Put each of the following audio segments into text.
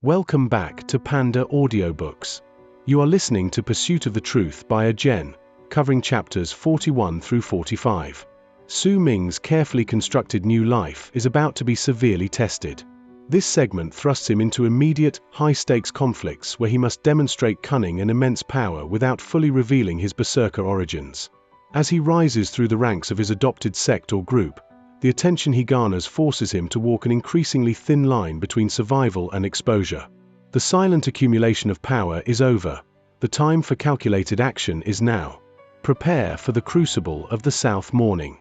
Welcome back to Panda Audiobooks. You are listening to Pursuit of the Truth by Jen, covering chapters 41 through 45. Su Ming's carefully constructed new life is about to be severely tested. This segment thrusts him into immediate, high-stakes conflicts where he must demonstrate cunning and immense power without fully revealing his berserker origins. As he rises through the ranks of his adopted sect or group, the attention he garners forces him to walk an increasingly thin line between survival and exposure. The silent accumulation of power is over. The time for calculated action is now. Prepare for the crucible of the South Morning.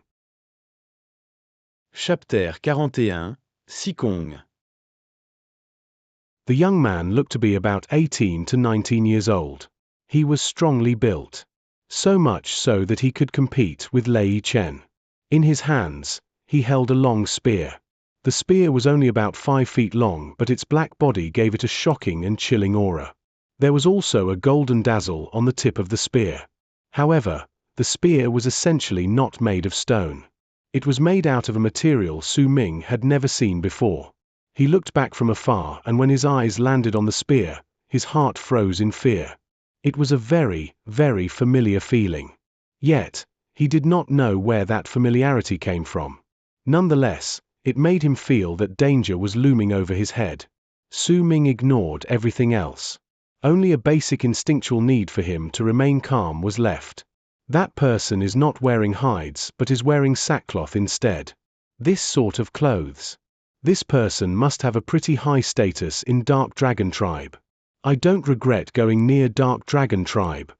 Chapitre 41, Sikong. The young man looked to be about 18 to 19 years old. He was strongly built. So much so that he could compete with Lei Chen. In his hands, he held a long spear. The spear was only about 5 feet long, but its black body gave it a shocking and chilling aura. There was also a golden dazzle on the tip of the spear. However, the spear was essentially not made of stone. It was made out of a material Su Ming had never seen before. He looked back from afar, and when his eyes landed on the spear, his heart froze in fear. It was a very, very familiar feeling. Yet, he did not know where that familiarity came from. Nonetheless, it made him feel that danger was looming over his head. Su Ming ignored everything else. Only a basic instinctual need for him to remain calm was left. That person is not wearing hides but is wearing sackcloth instead. This sort of clothes. This person must have a pretty high status in Dark Dragon Tribe. I don't regret going near Dark Dragon Tribe.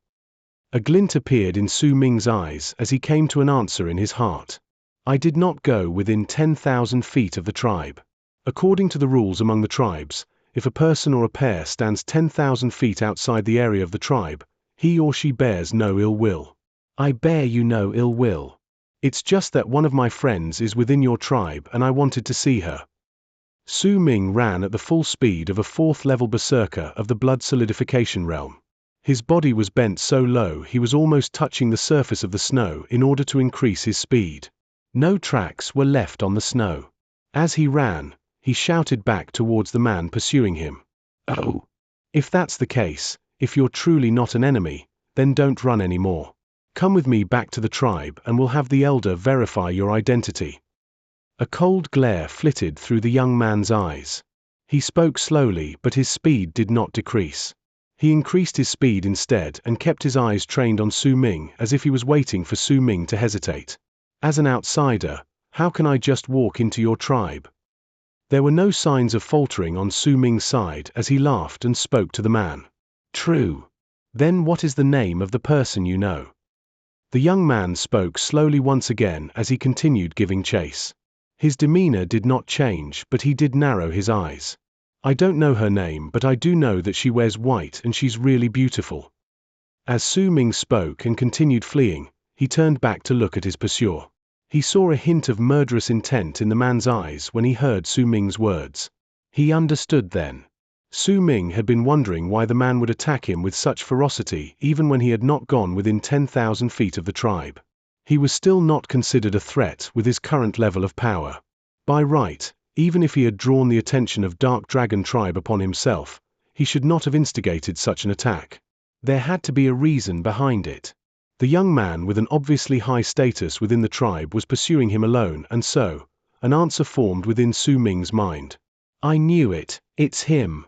A glint appeared in Su Ming's eyes as he came to an answer in his heart. I did not go within 10,000 feet of the tribe. According to the rules among the tribes, if a person or a pair stands 10,000 feet outside the area of the tribe, he or she bears no ill will. I bear you no ill will. It's just that one of my friends is within your tribe and I wanted to see her. Su Ming ran at the full speed of a 4th-level berserker of the blood solidification realm. His body was bent so low he was almost touching the surface of the snow in order to increase his speed. No tracks were left on the snow. As he ran, he shouted back towards the man pursuing him. Oh! If that's the case, if you're truly not an enemy, then don't run anymore. Come with me back to the tribe and we'll have the elder verify your identity. A cold glare flitted through the young man's eyes. He spoke slowly, but his speed did not decrease. He increased his speed instead and kept his eyes trained on Su Ming as if he was waiting for Su Ming to hesitate. As an outsider, how can I just walk into your tribe? There were no signs of faltering on Su Ming's side as he laughed and spoke to the man. True. Then what is the name of the person you know? The young man spoke slowly once again as he continued giving chase. His demeanor did not change, but he did narrow his eyes. I don't know her name, but I do know that she wears white and she's really beautiful. As Su Ming spoke and continued fleeing, he turned back to look at his pursuer. He saw a hint of murderous intent in the man's eyes when he heard Su Ming's words. He understood then. Su Ming had been wondering why the man would attack him with such ferocity even when he had not gone within 10,000 feet of the tribe. He was still not considered a threat with his current level of power. By right, even if he had drawn the attention of Dark Dragon Tribe upon himself, he should not have instigated such an attack. There had to be a reason behind it. The young man with an obviously high status within the tribe was pursuing him alone, and so, an answer formed within Su Ming's mind. I knew it, it's him.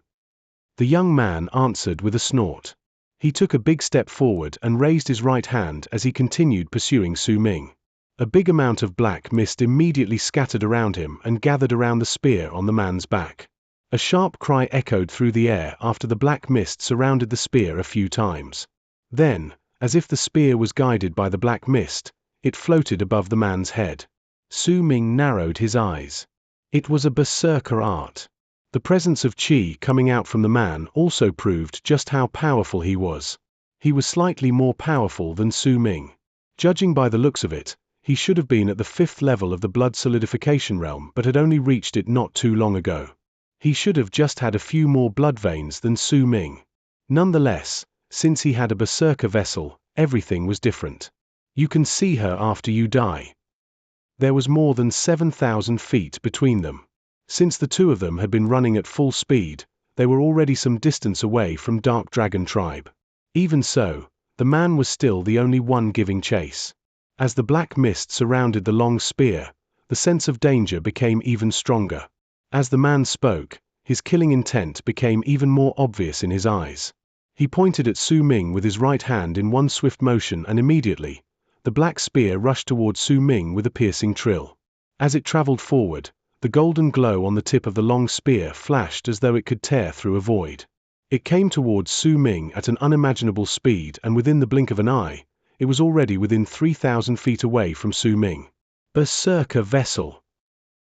The young man answered with a snort. He took a big step forward and raised his right hand as he continued pursuing Su Ming. A big amount of black mist immediately scattered around him and gathered around the spear on the man's back. A sharp cry echoed through the air after the black mist surrounded the spear a few times. Then, as if the spear was guided by the black mist, it floated above the man's head. Su Ming narrowed his eyes. It was a berserker art. The presence of qi coming out from the man also proved just how powerful he was. He was slightly more powerful than Su Ming. Judging by the looks of it, he should have been at the 5th level of the blood solidification realm but had only reached it not too long ago. He should have just had a few more blood veins than Su Ming. Nonetheless, since he had a berserker vessel, everything was different. You can see her after you die. There was more than 7,000 feet between them. Since the two of them had been running at full speed, they were already some distance away from Dark Dragon tribe. Even so, the man was still the only one giving chase. As the black mist surrounded the long spear, the sense of danger became even stronger. As the man spoke, his killing intent became even more obvious in his eyes. He pointed at Su Ming with his right hand in one swift motion, and immediately, the black spear rushed toward Su Ming with a piercing trill. As it traveled forward, the golden glow on the tip of the long spear flashed as though it could tear through a void. It came towards Su Ming at an unimaginable speed, and within the blink of an eye, it was already within 3,000 feet away from Su Ming. Berserker vessel.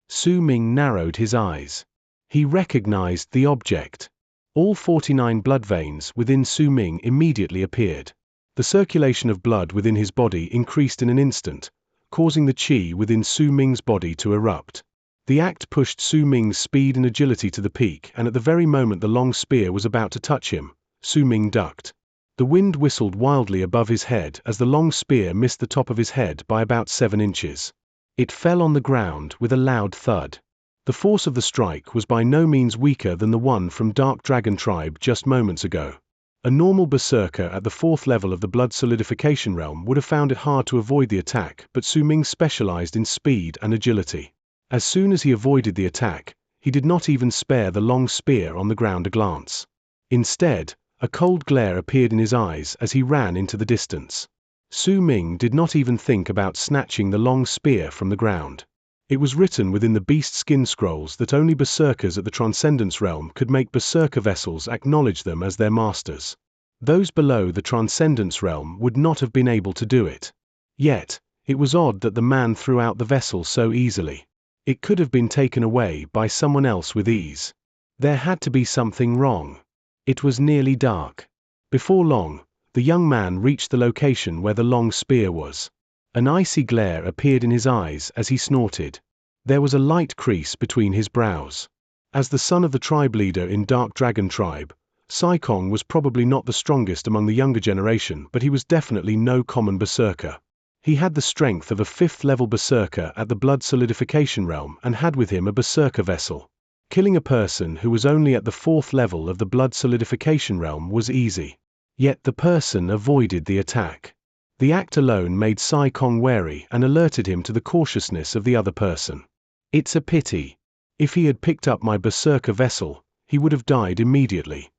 Su Ming narrowed his eyes. He recognized the object. All 49 blood veins within Su Ming immediately appeared. The circulation of blood within his body increased in an instant, causing the qi within Su Ming's body to erupt. The act pushed Su Ming's speed and agility to the peak, and at the very moment the long spear was about to touch him, Su Ming ducked. The wind whistled wildly above his head as the long spear missed the top of his head by about 7 inches. It fell on the ground with a loud thud. The force of the strike was by no means weaker than the one from Dark Dragon tribe just moments ago. A normal berserker at the 4th level of the blood solidification realm would have found it hard to avoid the attack, but Su Ming specialized in speed and agility. As soon as he avoided the attack, he did not even spare the long spear on the ground a glance. Instead, a cold glare appeared in his eyes as he ran into the distance. Su Ming did not even think about snatching the long spear from the ground. It was written within the beast skin scrolls that only berserkers at the Transcendence realm could make berserker vessels acknowledge them as their masters. Those below the Transcendence realm would not have been able to do it. Yet, it was odd that the man threw out the vessel so easily. It could have been taken away by someone else with ease. There had to be something wrong. It was nearly dark. Before long, the young man reached the location where the long spear was. An icy glare appeared in his eyes as he snorted. There was a light crease between his brows. As the son of the tribe leader in Dark Dragon tribe, Sai Kong was probably not the strongest among the younger generation, but he was definitely no common berserker. He had the strength of a 5th-level berserker at the blood solidification realm and had with him a berserker vessel. Killing a person who was only at the 4th level of the blood solidification realm was easy. Yet the person avoided the attack. The act alone made Sai Kong wary and alerted him to the cautiousness of the other person. It's a pity. If he had picked up my berserker vessel, he would have died immediately.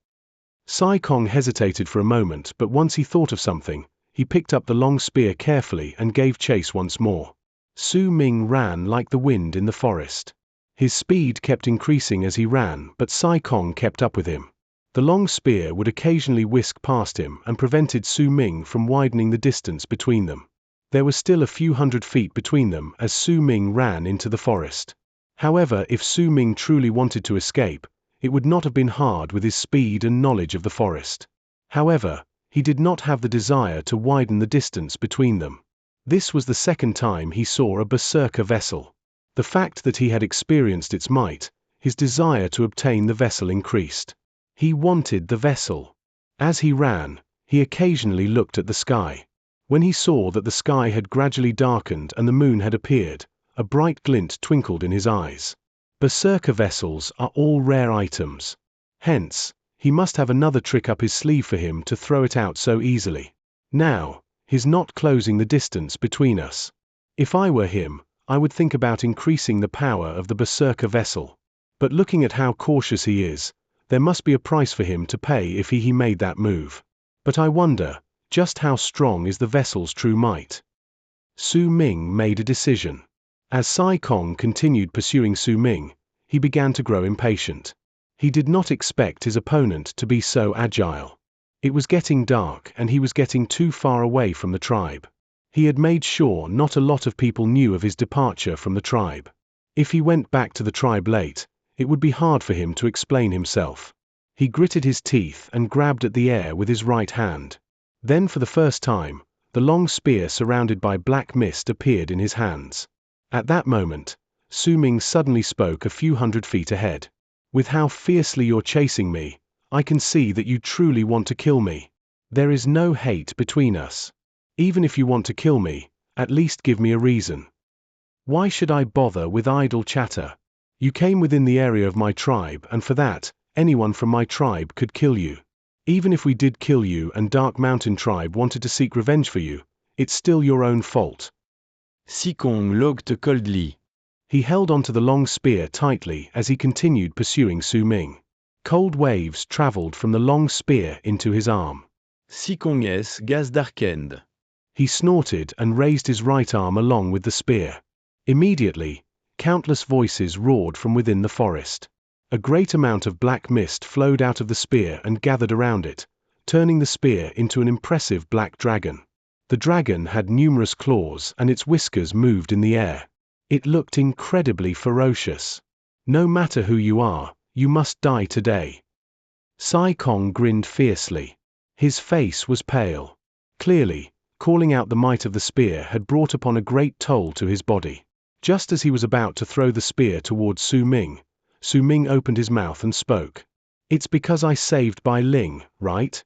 Sai Kong hesitated for a moment, but once he thought of something, he picked up the long spear carefully and gave chase once more. Su Ming ran like the wind in the forest. His speed kept increasing as he ran, but Sai Kong kept up with him. The long spear would occasionally whisk past him and prevented Su Ming from widening the distance between them. There was still a few hundred feet between them as Su Ming ran into the forest. However, if Su Ming truly wanted to escape, it would not have been hard with his speed and knowledge of the forest. However, he did not have the desire to widen the distance between them. This was the second time he saw a berserker vessel. The fact that he had experienced its might, his desire to obtain the vessel increased. He wanted the vessel. As he ran, he occasionally looked at the sky. When he saw that the sky had gradually darkened and the moon had appeared, a bright glint twinkled in his eyes. Berserker vessels are all rare items. Hence, he must have another trick up his sleeve for him to throw it out so easily. Now, he's not closing the distance between us. If I were him, I would think about increasing the power of the berserker vessel. But looking at how cautious he is, there must be a price for him to pay if he made that move. But I wonder, just how strong is the vessel's true might? Su Ming made a decision. As Sai Kong continued pursuing Su Ming, he began to grow impatient. He did not expect his opponent to be so agile. It was getting dark and he was getting too far away from the tribe. He had made sure not a lot of people knew of his departure from the tribe. If he went back to the tribe late, it would be hard for him to explain himself. He gritted his teeth and grabbed at the air with his right hand. Then for the first time, the long spear surrounded by black mist appeared in his hands. At that moment, Su Ming suddenly spoke a few hundred feet ahead. With how fiercely you're chasing me, I can see that you truly want to kill me. There is no hate between us. Even if you want to kill me, at least give me a reason. Why should I bother with idle chatter? You came within the area of my tribe, and for that, anyone from my tribe could kill you. Even if we did kill you and Dark Mountain tribe wanted to seek revenge for you, it's still your own fault. Sikong looked coldly. He held onto the long spear tightly as he continued pursuing Su Ming. Cold waves traveled from the long spear into his arm. Sikong's gaze darkened. He snorted and raised his right arm along with the spear. Immediately, countless voices roared from within the forest. A great amount of black mist flowed out of the spear and gathered around it, turning the spear into an impressive black dragon. The dragon had numerous claws and its whiskers moved in the air. It looked incredibly ferocious. No matter who you are, you must die today. Sai Kong grinned fiercely. His face was pale. Clearly, calling out the might of the spear had brought upon a great toll to his body. Just as he was about to throw the spear towards Su Ming opened his mouth and spoke. "It's because I saved Bai Ling, right?"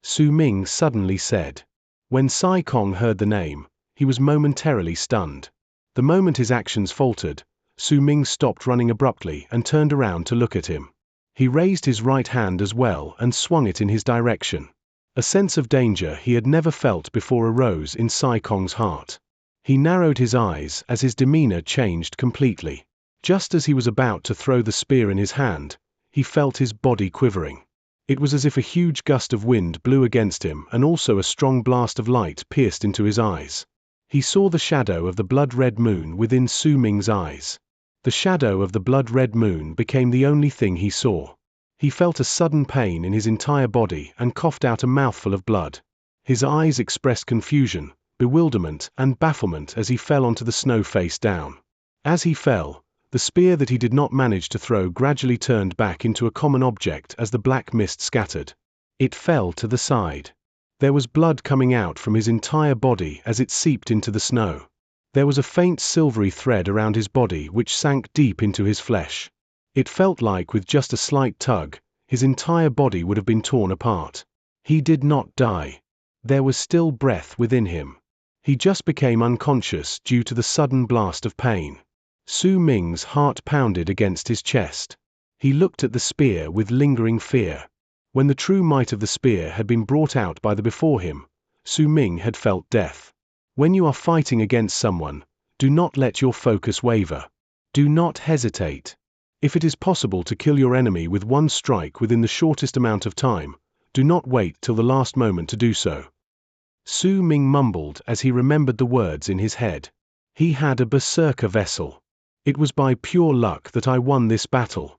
Su Ming suddenly said. When Sai Kong heard the name, he was momentarily stunned. The moment his actions faltered, Su Ming stopped running abruptly and turned around to look at him. He raised his right hand as well and swung it in his direction. A sense of danger he had never felt before arose in Sai Kong's heart. He narrowed his eyes as his demeanor changed completely. Just as he was about to throw the spear in his hand, he felt his body quivering. It was as if a huge gust of wind blew against him and also a strong blast of light pierced into his eyes. He saw the shadow of the blood-red moon within Su Ming's eyes. The shadow of the blood-red moon became the only thing he saw. He felt a sudden pain in his entire body and coughed out a mouthful of blood. His eyes expressed confusion, bewilderment, and bafflement as he fell onto the snow face down. As he fell, the spear that he did not manage to throw gradually turned back into a common object as the black mist scattered. It fell to the side. There was blood coming out from his entire body as it seeped into the snow. There was a faint silvery thread around his body which sank deep into his flesh. It felt like with just a slight tug, his entire body would have been torn apart. He did not die. There was still breath within him. He just became unconscious due to the sudden blast of pain. Su Ming's heart pounded against his chest. He looked at the spear with lingering fear. When the true might of the spear had been brought out by the before him, Su Ming had felt death. When you are fighting against someone, do not let your focus waver. Do not hesitate. If it is possible to kill your enemy with one strike within the shortest amount of time, do not wait till the last moment to do so. Su Ming mumbled as he remembered the words in his head. He had a berserker vessel. It was by pure luck that I won this battle.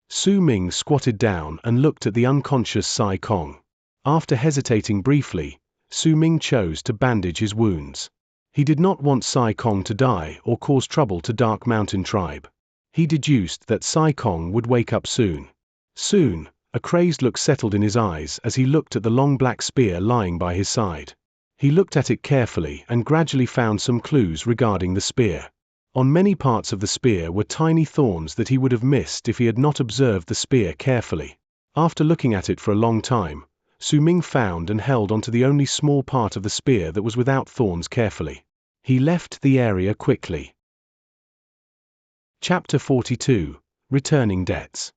Su Ming squatted down and looked at the unconscious Sai Kong. After hesitating briefly, Su Ming chose to bandage his wounds. He did not want Sai Kong to die or cause trouble to Dark Mountain tribe. He deduced that Sai Kong would wake up soon. Soon, a crazed look settled in his eyes as he looked at the long black spear lying by his side. He looked at it carefully and gradually found some clues regarding the spear. On many parts of the spear were tiny thorns that he would have missed if he had not observed the spear carefully. After looking at it for a long time, Su Ming found and held onto the only small part of the spear that was without thorns carefully. He left the area quickly. Chapter 42. Returning Debts.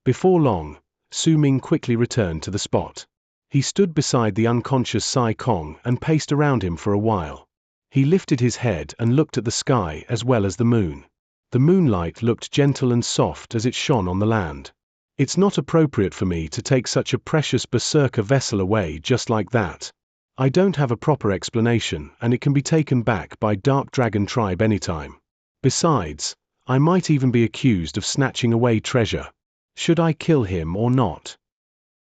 Before long, Su Ming quickly returned to the spot. He stood beside the unconscious Sai Kong and paced around him for a while. He lifted his head and looked at the sky as well as the moon. The moonlight looked gentle and soft as it shone on the land. It's not appropriate for me to take such a precious berserker vessel away just like that. I don't have a proper explanation and it can be taken back by Dark Dragon tribe anytime. Besides, I might even be accused of snatching away treasure. Should I kill him or not?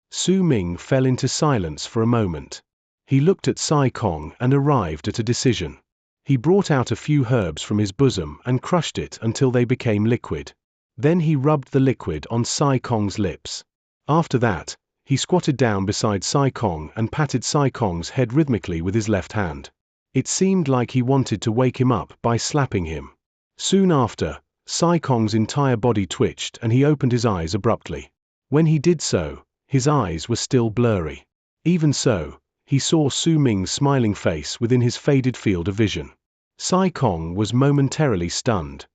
Su Ming fell into silence for a moment. He looked at Sai Kong and arrived at a decision. He brought out a few herbs from his bosom and crushed it until they became liquid. Then he rubbed the liquid on Sai Kong's lips. After that, he squatted down beside Sai Kong and patted Sai Kong's head rhythmically with his left hand. It seemed like he wanted to wake him up by slapping him. Soon after, Sai Kong's entire body twitched and he opened his eyes abruptly. When he did so, his eyes were still blurry. Even so, he saw Su Ming's smiling face within his faded field of vision. Sai Kong was momentarily stunned.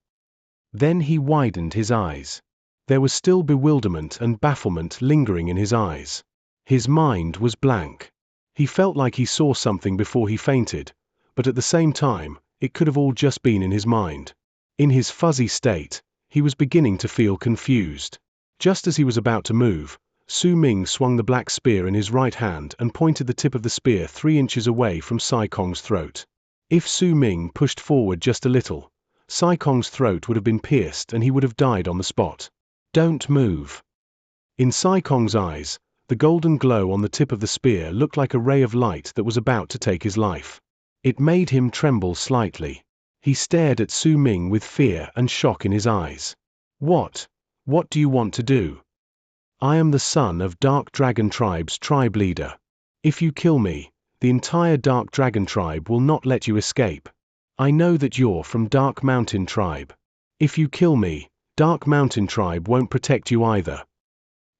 Then he widened his eyes. There was still bewilderment and bafflement lingering in his eyes. His mind was blank. He felt like he saw something before he fainted, but at the same time, it could have all just been in his mind. In his fuzzy state, he was beginning to feel confused. Just as he was about to move, Su Ming swung the black spear in his right hand and pointed the tip of the spear 3 inches away from Sai Kong's throat. If Su Ming pushed forward just a little, Sai Kong's throat would have been pierced and he would have died on the spot. Don't move. In Sai Kong's eyes, the golden glow on the tip of the spear looked like a ray of light that was about to take his life. It made him tremble slightly. He stared at Su Ming with fear and shock in his eyes. What do you want to do? I am the son of Dark Dragon Tribe's tribe leader. If you kill me, the entire Dark Dragon Tribe will not let you escape. I know that you're from Dark Mountain Tribe. If you kill me, Dark Mountain Tribe won't protect you either.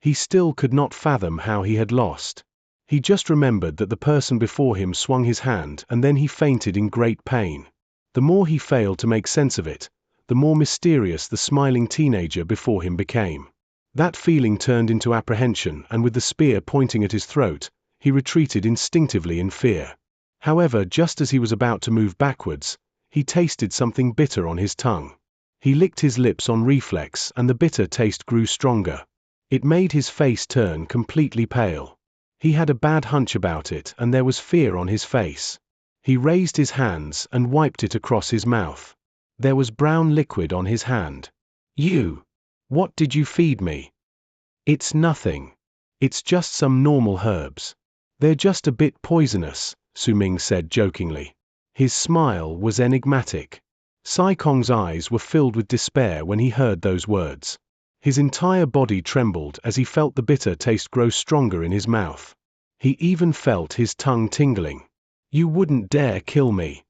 He still could not fathom how he had lost. He just remembered that the person before him swung his hand and then he fainted in great pain. The more he failed to make sense of it, the more mysterious the smiling teenager before him became. That feeling turned into apprehension, and with the spear pointing at his throat, he retreated instinctively in fear. However, just as he was about to move backwards, he tasted something bitter on his tongue. He licked his lips on reflex and the bitter taste grew stronger. It made his face turn completely pale. He had a bad hunch about it and there was fear on his face. He raised his hands and wiped it across his mouth. There was brown liquid on his hand. What did you feed me? It's nothing. It's just some normal herbs. They're just a bit poisonous, Su Ming said jokingly. His smile was enigmatic. Sai Kong's eyes were filled with despair when he heard those words. His entire body trembled as he felt the bitter taste grow stronger in his mouth. He even felt his tongue tingling. You wouldn't dare kill me.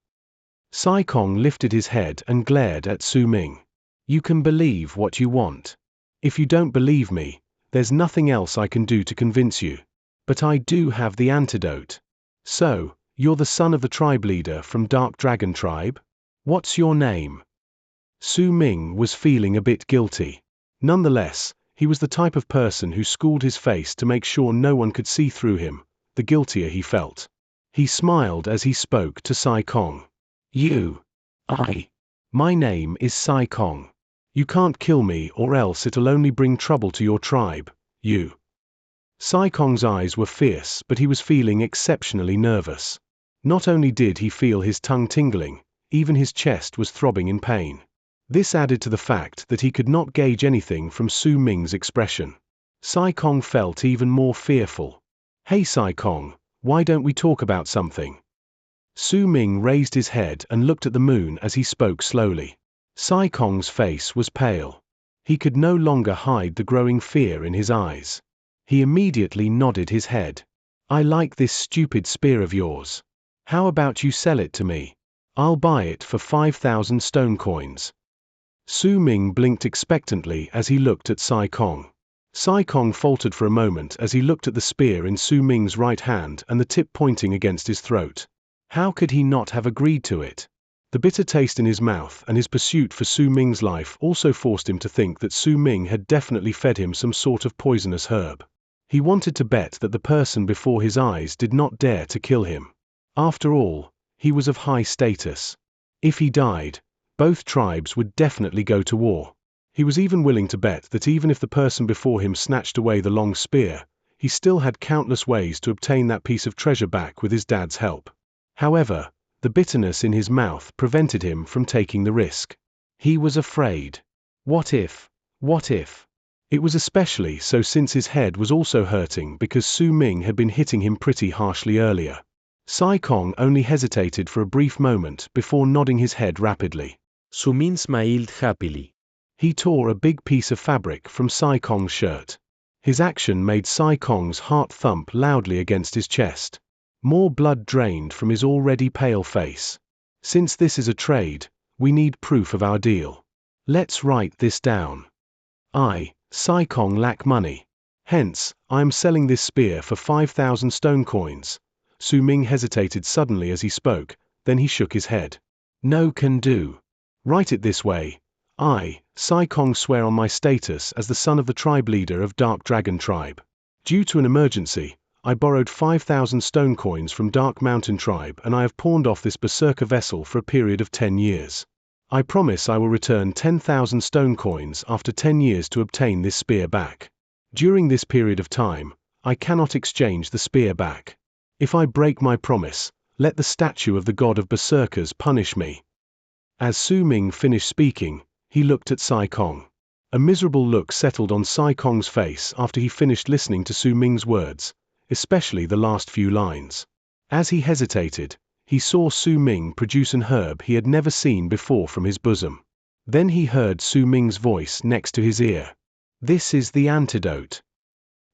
Sai Kong lifted his head and glared at Su Ming. You can believe what you want. If you don't believe me, there's nothing else I can do to convince you. But I do have the antidote. So, you're the son of the tribe leader from Dark Dragon Tribe? What's your name? Su Ming was feeling a bit guilty. Nonetheless, he was the type of person who schooled his face to make sure no one could see through him, the guiltier he felt. He smiled as he spoke to Sai Kong. My name is Sai Kong. You can't kill me or else it'll only bring trouble to your tribe, Sai Kong's eyes were fierce, but he was feeling exceptionally nervous. Not only did he feel his tongue tingling, even his chest was throbbing in pain. This added to the fact that he could not gauge anything from Su Ming's expression. Sai Kong felt even more fearful. Hey Sai Kong, why don't we talk about something? Su Ming raised his head and looked at the moon as he spoke slowly. Sai Kong's face was pale. He could no longer hide the growing fear in his eyes. He immediately nodded his head. I like this stupid spear of yours. How about you sell it to me? I'll buy it for 5,000 stone coins. Su Ming blinked expectantly as he looked at Sai Kong. Sai Kong faltered for a moment as he looked at the spear in Su Ming's right hand and the tip pointing against his throat. How could he not have agreed to it? The bitter taste in his mouth and his pursuit for Su Ming's life also forced him to think that Su Ming had definitely fed him some sort of poisonous herb. He wanted to bet that the person before his eyes did not dare to kill him. After all, he was of high status. If he died, both tribes would definitely go to war. He was even willing to bet that even if the person before him snatched away the long spear, he still had countless ways to obtain that piece of treasure back with his dad's help. However, the bitterness in his mouth prevented him from taking the risk. He was afraid. What if? It was especially so since his head was also hurting because Su Ming had been hitting him pretty harshly earlier. Sai Kong only hesitated for a brief moment before nodding his head rapidly. Su Ming smiled happily. He tore a big piece of fabric from Sai Kong's shirt. His action made Sai Kong's heart thump loudly against his chest. More blood drained from his already pale face. Since this is a trade, we need proof of our deal. Let's write this down. I, Sai Kong, lack money. Hence, I am selling this spear for 5,000 stone coins. Su Ming hesitated suddenly as he spoke, then he shook his head. No can do. Write it this way. I, Sai Kong, swear on my status as the son of the tribe leader of Dark Dragon Tribe. Due to an emergency, I borrowed 5,000 stone coins from Dark Mountain Tribe, and I have pawned off this berserker vessel for a period of 10 years. I promise I will return 10,000 stone coins after 10 years to obtain this spear back. During this period of time, I cannot exchange the spear back. If I break my promise, let the statue of the god of berserkers punish me. As Su Ming finished speaking, he looked at Sai Kong. A miserable look settled on Sai Kong's face after he finished listening to Su Ming's words, especially the last few lines. As he hesitated, he saw Su Ming produce an herb he had never seen before from his bosom. Then he heard Su Ming's voice next to his ear. "This is the antidote."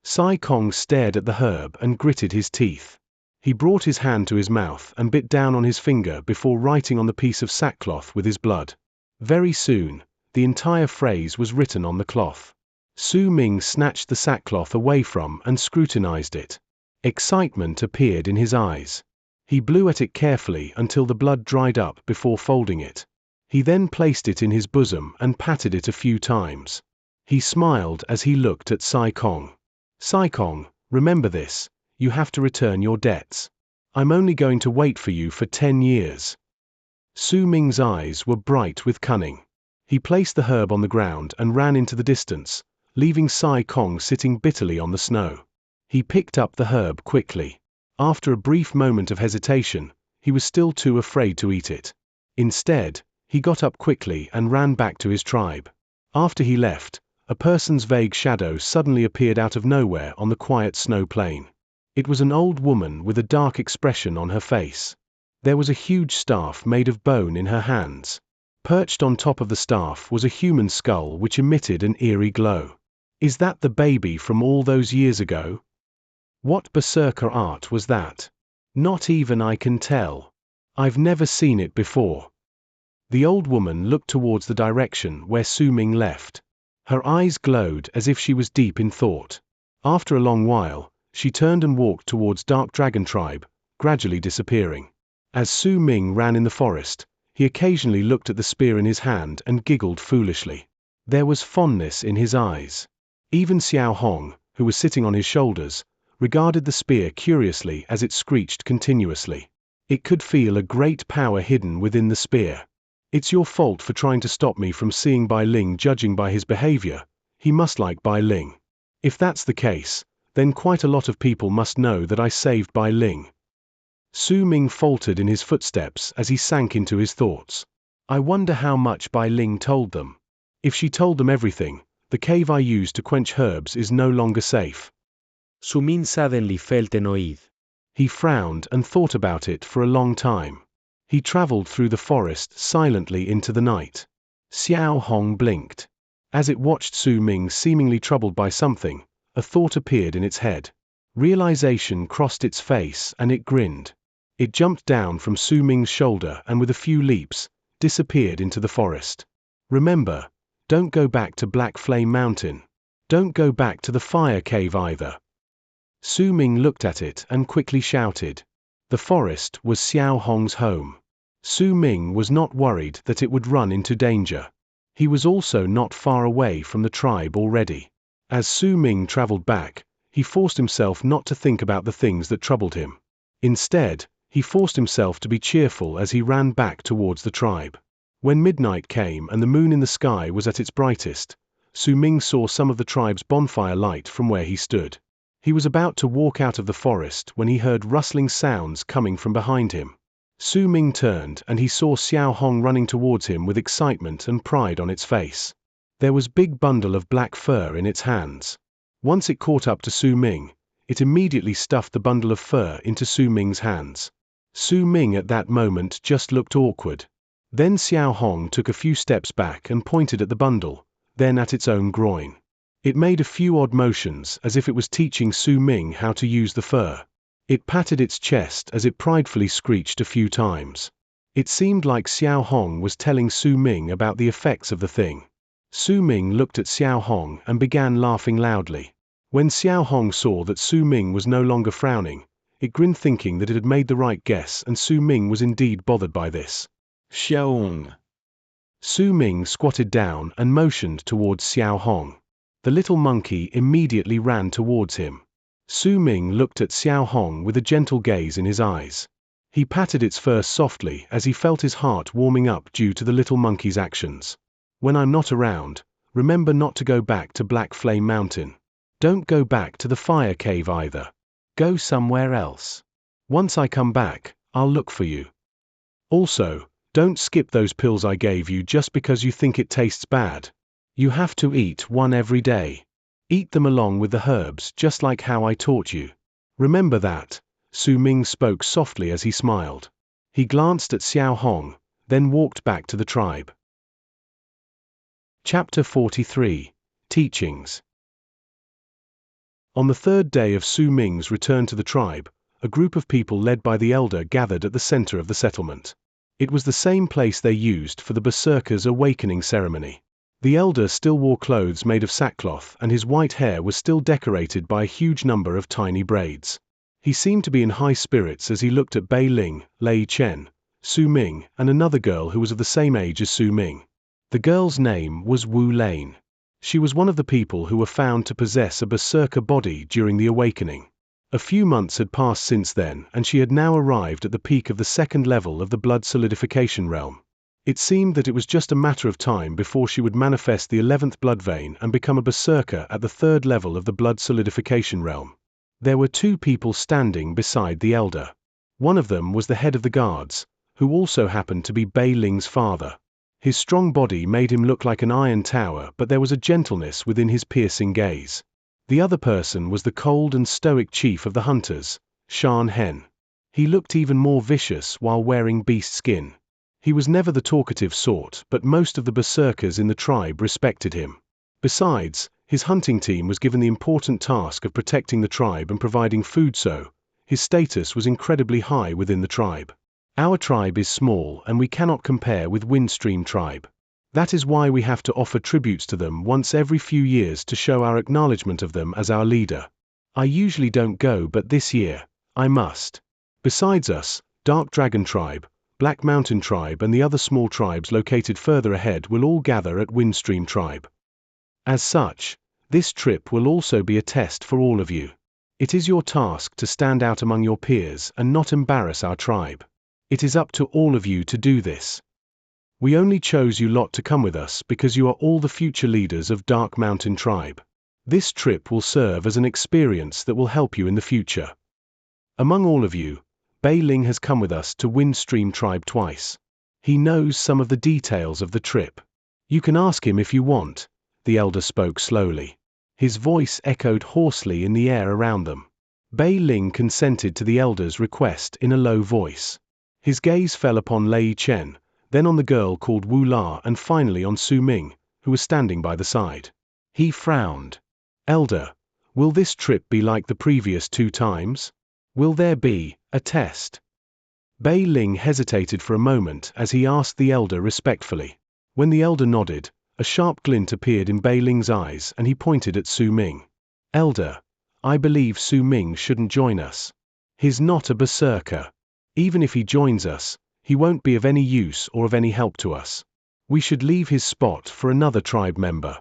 Sai Kong stared at the herb and gritted his teeth. He brought his hand to his mouth and bit down on his finger before writing on the piece of sackcloth with his blood. Very soon, the entire phrase was written on the cloth. Su Ming snatched the sackcloth away from and scrutinized it. Excitement appeared in his eyes. He blew at it carefully until the blood dried up before folding it. He then placed it in his bosom and patted it a few times. He smiled as he looked at Sai Kong. "Sai Kong, remember this. You have to return your debts. I'm only going to wait for you for 10 years. Su Ming's eyes were bright with cunning. He placed the herb on the ground and ran into the distance, leaving Sai Kong sitting bitterly on the snow. He picked up the herb quickly. After a brief moment of hesitation, he was still too afraid to eat it. Instead, he got up quickly and ran back to his tribe. After he left, a person's vague shadow suddenly appeared out of nowhere on the quiet snow plain. It was an old woman with a dark expression on her face. There was a huge staff made of bone in her hands. Perched on top of the staff was a human skull which emitted an eerie glow. Is that the baby from all those years ago? What berserker art was that? Not even I can tell. I've never seen it before. The old woman looked towards the direction where Su Ming left. Her eyes glowed as if she was deep in thought. After a long while, she turned and walked towards Dark Dragon Tribe, gradually disappearing. As Su Ming ran in the forest, he occasionally looked at the spear in his hand and giggled foolishly. There was fondness in his eyes. Even Xiao Hong, who was sitting on his shoulders, regarded the spear curiously as it screeched continuously. It could feel a great power hidden within the spear. "It's your fault for trying to stop me from seeing Bai Ling. Judging by his behavior, he must like Bai Ling. If that's the case, then quite a lot of people must know that I saved Bai Ling." Su Ming faltered in his footsteps as he sank into his thoughts. I wonder how much Bai Ling told them. If she told them everything, the cave I used to quench herbs is no longer safe. Su Ming suddenly felt annoyed. He frowned and thought about it for a long time. He traveled through the forest silently into the night. Xiao Hong blinked. As it watched Su Ming seemingly troubled by something, a thought appeared in its head. Realization crossed its face and it grinned. It jumped down from Su Ming's shoulder and with a few leaps, disappeared into the forest. "Remember, don't go back to Black Flame Mountain. Don't go back to the fire cave either." Su Ming looked at it and quickly shouted. The forest was Xiao Hong's home. Su Ming was not worried that it would run into danger. He was also not far away from the tribe already. As Su Ming traveled back, he forced himself not to think about the things that troubled him. Instead, he forced himself to be cheerful as he ran back towards the tribe. When midnight came and the moon in the sky was at its brightest, Su Ming saw some of the tribe's bonfire light from where he stood. He was about to walk out of the forest when he heard rustling sounds coming from behind him. Su Ming turned and he saw Xiao Hong running towards him with excitement and pride on its face. There was a big bundle of black fur in its hands. Once it caught up to Su Ming, it immediately stuffed the bundle of fur into Su Ming's hands. Su Ming at that moment just looked awkward. Then Xiao Hong took a few steps back and pointed at the bundle, then at its own groin. It made a few odd motions as if it was teaching Su Ming how to use the fur. It patted its chest as it pridefully screeched a few times. It seemed like Xiao Hong was telling Su Ming about the effects of the thing. Su Ming looked at Xiao Hong and began laughing loudly. When Xiao Hong saw that Su Ming was no longer frowning, it grinned thinking that it had made the right guess and Su Ming was indeed bothered by this. Xiao Hong. Su Ming squatted down and motioned towards Xiao Hong. The little monkey immediately ran towards him. Su Ming looked at Xiao Hong with a gentle gaze in his eyes. He patted its fur softly as he felt his heart warming up due to the little monkey's actions. When I'm not around, remember not to go back to Black Flame Mountain. Don't go back to the fire cave either. Go somewhere else. Once I come back, I'll look for you. Also, don't skip those pills I gave you just because you think it tastes bad. You have to eat one every day. Eat them along with the herbs just like how I taught you. Remember that. Su Ming spoke softly as he smiled. He glanced at Xiao Hong, then walked back to the tribe. Chapter 43. Teachings. On the third day of Su Ming's return to the tribe, a group of people led by the elder gathered at the center of the settlement. It was the same place they used for the berserkers' awakening ceremony. The elder still wore clothes made of sackcloth and his white hair was still decorated by a huge number of tiny braids. He seemed to be in high spirits as he looked at Bei Ling, Lei Chen, Su Ming, and another girl who was of the same age as Su Ming. The girl's name was Wu Lane. She was one of the people who were found to possess a berserker body during the awakening. A few months had passed since then and she had now arrived at the peak of the second level of the blood solidification realm. It seemed that it was just a matter of time before she would manifest the 11th blood vein and become a berserker at the third level of the blood solidification realm. There were two people standing beside the elder. One of them was the head of the guards, who also happened to be Bei Ling's father. His strong body made him look like an iron tower, but there was a gentleness within his piercing gaze. The other person was the cold and stoic chief of the hunters, Shan Hen. He looked even more vicious while wearing beast skin. He was never the talkative sort, but most of the berserkers in the tribe respected him. Besides, his hunting team was given the important task of protecting the tribe and providing food, so his status was incredibly high within the tribe. Our tribe is small and we cannot compare with Windstream tribe. That is why we have to offer tributes to them once every few years to show our acknowledgement of them as our leader. I usually don't go, but this year, I must. Besides us, Dark Dragon tribe, Black Mountain tribe and the other small tribes located further ahead will all gather at Windstream tribe. As such, this trip will also be a test for all of you. It is your task to stand out among your peers and not embarrass our tribe. It is up to all of you to do this. We only chose you lot to come with us because you are all the future leaders of Dark Mountain tribe. This trip will serve as an experience that will help you in the future. Among all of you, Bei Ling has come with us to Windstream tribe twice. He knows some of the details of the trip. You can ask him if you want. The elder spoke slowly. His voice echoed hoarsely in the air around them. Bei Ling consented to the elder's request in a low voice. His gaze fell upon Lei Chen, then on the girl called Wu La and finally on Su Ming, who was standing by the side. He frowned. Elder, will this trip be like the previous 2 times? Will there be a test? Bei Ling hesitated for a moment as he asked the elder respectfully. When the elder nodded, a sharp glint appeared in Bei Ling's eyes and he pointed at Su Ming. Elder, I believe Su Ming shouldn't join us. He's not a berserker. Even if he joins us, he won't be of any use or of any help to us. We should leave his spot for another tribe member.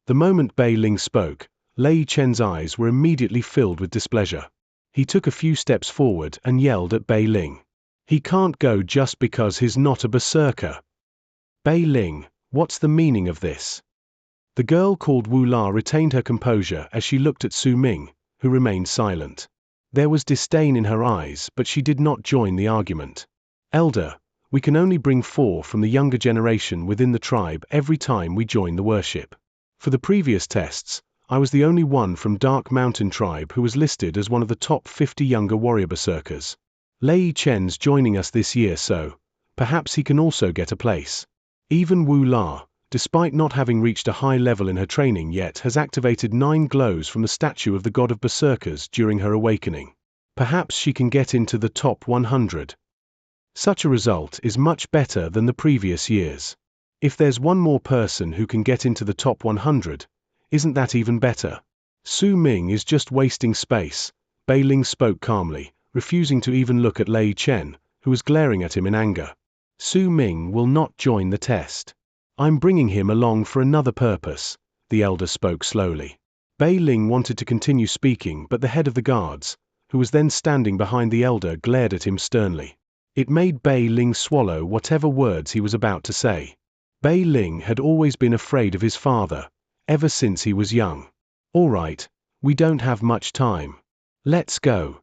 The moment Bei Ling spoke, Lei Chen's eyes were immediately filled with displeasure. He took a few steps forward and yelled at Bei Ling. He can't go just because he's not a berserker. Bei Ling, what's the meaning of this? The girl called Wu La retained her composure as she looked at Su Ming, who remained silent. There was disdain in her eyes, but she did not join the argument. Elder, we can only bring 4 from the younger generation within the tribe every time we join the worship. For the previous tests, I was the only one from Dark Mountain tribe who was listed as one of the top 50 younger warrior berserkers. Lei Chen's joining us this year, so perhaps he can also get a place. Even Wu La, despite not having reached a high level in her training yet, has activated 9 glows from the statue of the god of berserkers during her awakening. Perhaps she can get into the top 100. Such a result is much better than the previous years. If there's one more person who can get into the top 100, isn't that even better? Su Ming is just wasting space, Bei Ling spoke calmly, refusing to even look at Lei Chen, who was glaring at him in anger. Su Ming will not join the test. I'm bringing him along for another purpose, the elder spoke slowly. Bei Ling wanted to continue speaking, but the head of the guards, who was then standing behind the elder, glared at him sternly. It made Bei Ling swallow whatever words he was about to say. Bei Ling had always been afraid of his father, ever since he was young. All right, we don't have much time. Let's go.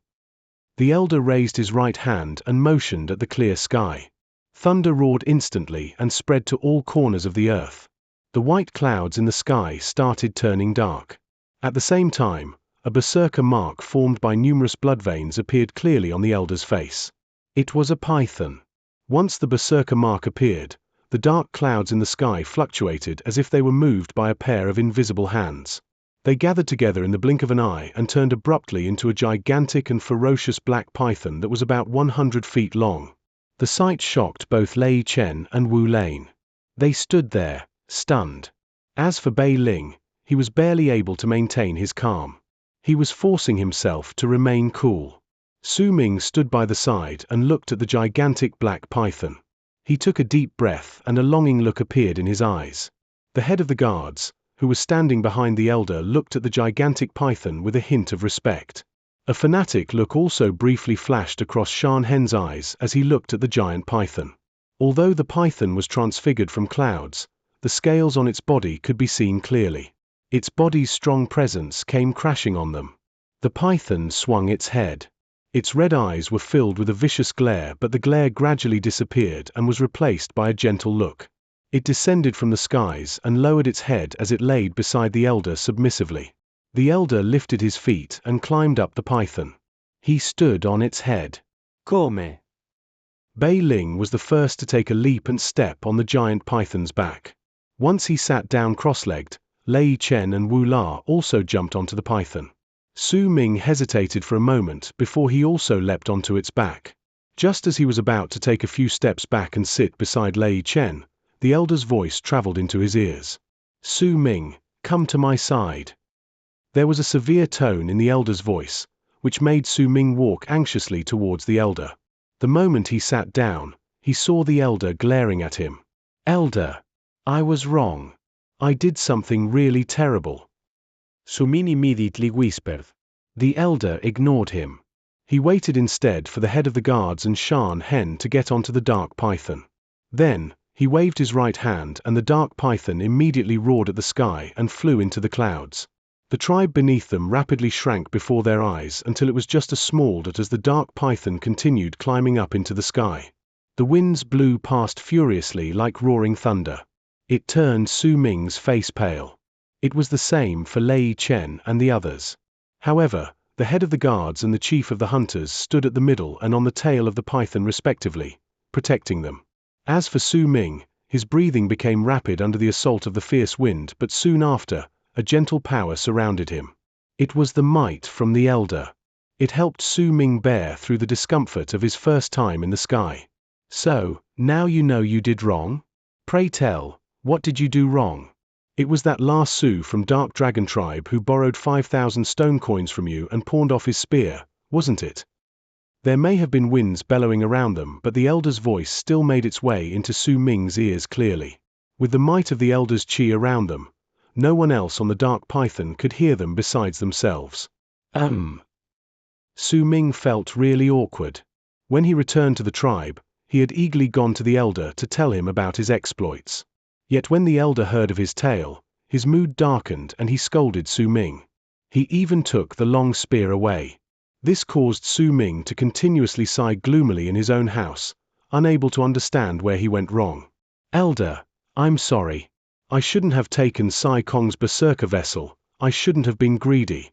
The elder raised his right hand and motioned at the clear sky. Thunder roared instantly and spread to all corners of the earth. The white clouds in the sky started turning dark. At the same time, a berserker mark formed by numerous blood veins appeared clearly on the elder's face. It was a python. Once the berserker mark appeared, the dark clouds in the sky fluctuated as if they were moved by a pair of invisible hands. They gathered together in the blink of an eye and turned abruptly into a gigantic and ferocious black python that was about 100 feet long. The sight shocked both Lei Chen and Wu Lane. They stood there, stunned. As for Bei Ling, he was barely able to maintain his calm. He was forcing himself to remain cool. Su Ming stood by the side and looked at the gigantic black python. He took a deep breath and a longing look appeared in his eyes. The head of the guards, who was standing behind the elder, looked at the gigantic python with a hint of respect. A fanatic look also briefly flashed across Xianxia's eyes as he looked at the giant python. Although the python was transfigured from clouds, the scales on its body could be seen clearly. Its body's strong presence came crashing on them. The python swung its head. Its red eyes were filled with a vicious glare, but the glare gradually disappeared and was replaced by a gentle look. It descended from the skies and lowered its head as it laid beside the elder submissively. The elder lifted his feet and climbed up the python. He stood on its head. Come. Bei Ling was the first to take a leap and step on the giant python's back. Once he sat down cross-legged, Lei Chen and Wu La also jumped onto the python. Su Ming hesitated for a moment before he also leapt onto its back. Just as he was about to take a few steps back and sit beside Lei Chen, the elder's voice traveled into his ears. Su Ming, come to my side. There was a severe tone in the elder's voice, which made Su Ming walk anxiously towards the elder. The moment he sat down, he saw the elder glaring at him. Elder, I was wrong. I did something really terrible. Su Ming immediately whispered. The elder ignored him. He waited instead for the head of the guards and Xianxia to get onto the dark python. Then, he waved his right hand and the dark python immediately roared at the sky and flew into the clouds. The tribe beneath them rapidly shrank before their eyes until it was just a small dot as the dark python continued climbing up into the sky. The winds blew past furiously like roaring thunder. It turned Su Ming's face pale. It was the same for Lei Chen and the others. However, the head of the guards and the chief of the hunters stood at the middle and on the tail of the python respectively, protecting them. As for Su Ming, his breathing became rapid under the assault of the fierce wind, but soon after, a gentle power surrounded him. It was the might from the elder. It helped Su Ming bear through the discomfort of his first time in the sky. So, now you know you did wrong? Pray tell, what did you do wrong? It was that last Su from Dark Dragon Tribe who borrowed 5,000 stone coins from you and pawned off his spear, wasn't it? There may have been winds bellowing around them, but the elder's voice still made its way into Su Ming's ears clearly. With the might of the elder's qi around them, no one else on the dark python could hear them besides themselves. Su Ming felt really awkward. When he returned to the tribe, he had eagerly gone to the elder to tell him about his exploits. Yet when the elder heard of his tale, his mood darkened and he scolded Su Ming. He even took the long spear away. This caused Su Ming to continuously sigh gloomily in his own house, unable to understand where he went wrong. Elder, I'm sorry. I shouldn't have taken Sai Kong's berserker vessel, I shouldn't have been greedy.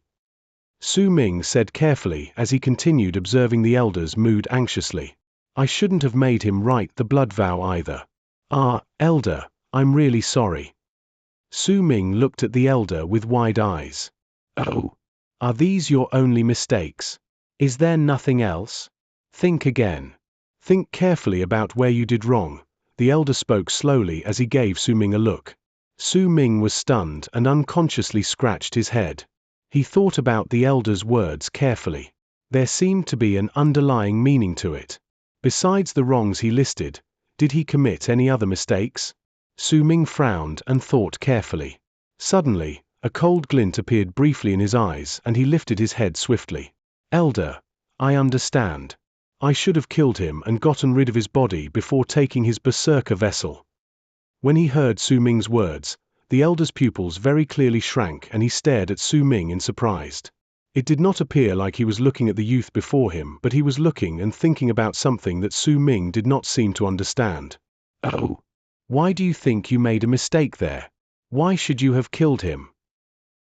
Su Ming said carefully as he continued observing the elder's mood anxiously. I shouldn't have made him write the blood vow either. Elder, I'm really sorry. Su Ming looked at the elder with wide eyes. Oh, are these your only mistakes? Is there nothing else? Think again. Think carefully about where you did wrong. The elder spoke slowly as he gave Su Ming a look. Su Ming was stunned and unconsciously scratched his head. He thought about the elder's words carefully. There seemed to be an underlying meaning to it. Besides the wrongs he listed, did he commit any other mistakes? Su Ming frowned and thought carefully. Suddenly, a cold glint appeared briefly in his eyes and he lifted his head swiftly. Elder, I understand. I should have killed him and gotten rid of his body before taking his berserker vessel. When he heard Su Ming's words, the elder's pupils very clearly shrank and he stared at Su Ming in surprise. It did not appear like he was looking at the youth before him, but he was looking and thinking about something that Su Ming did not seem to understand. Oh, why do you think you made a mistake there? Why should you have killed him?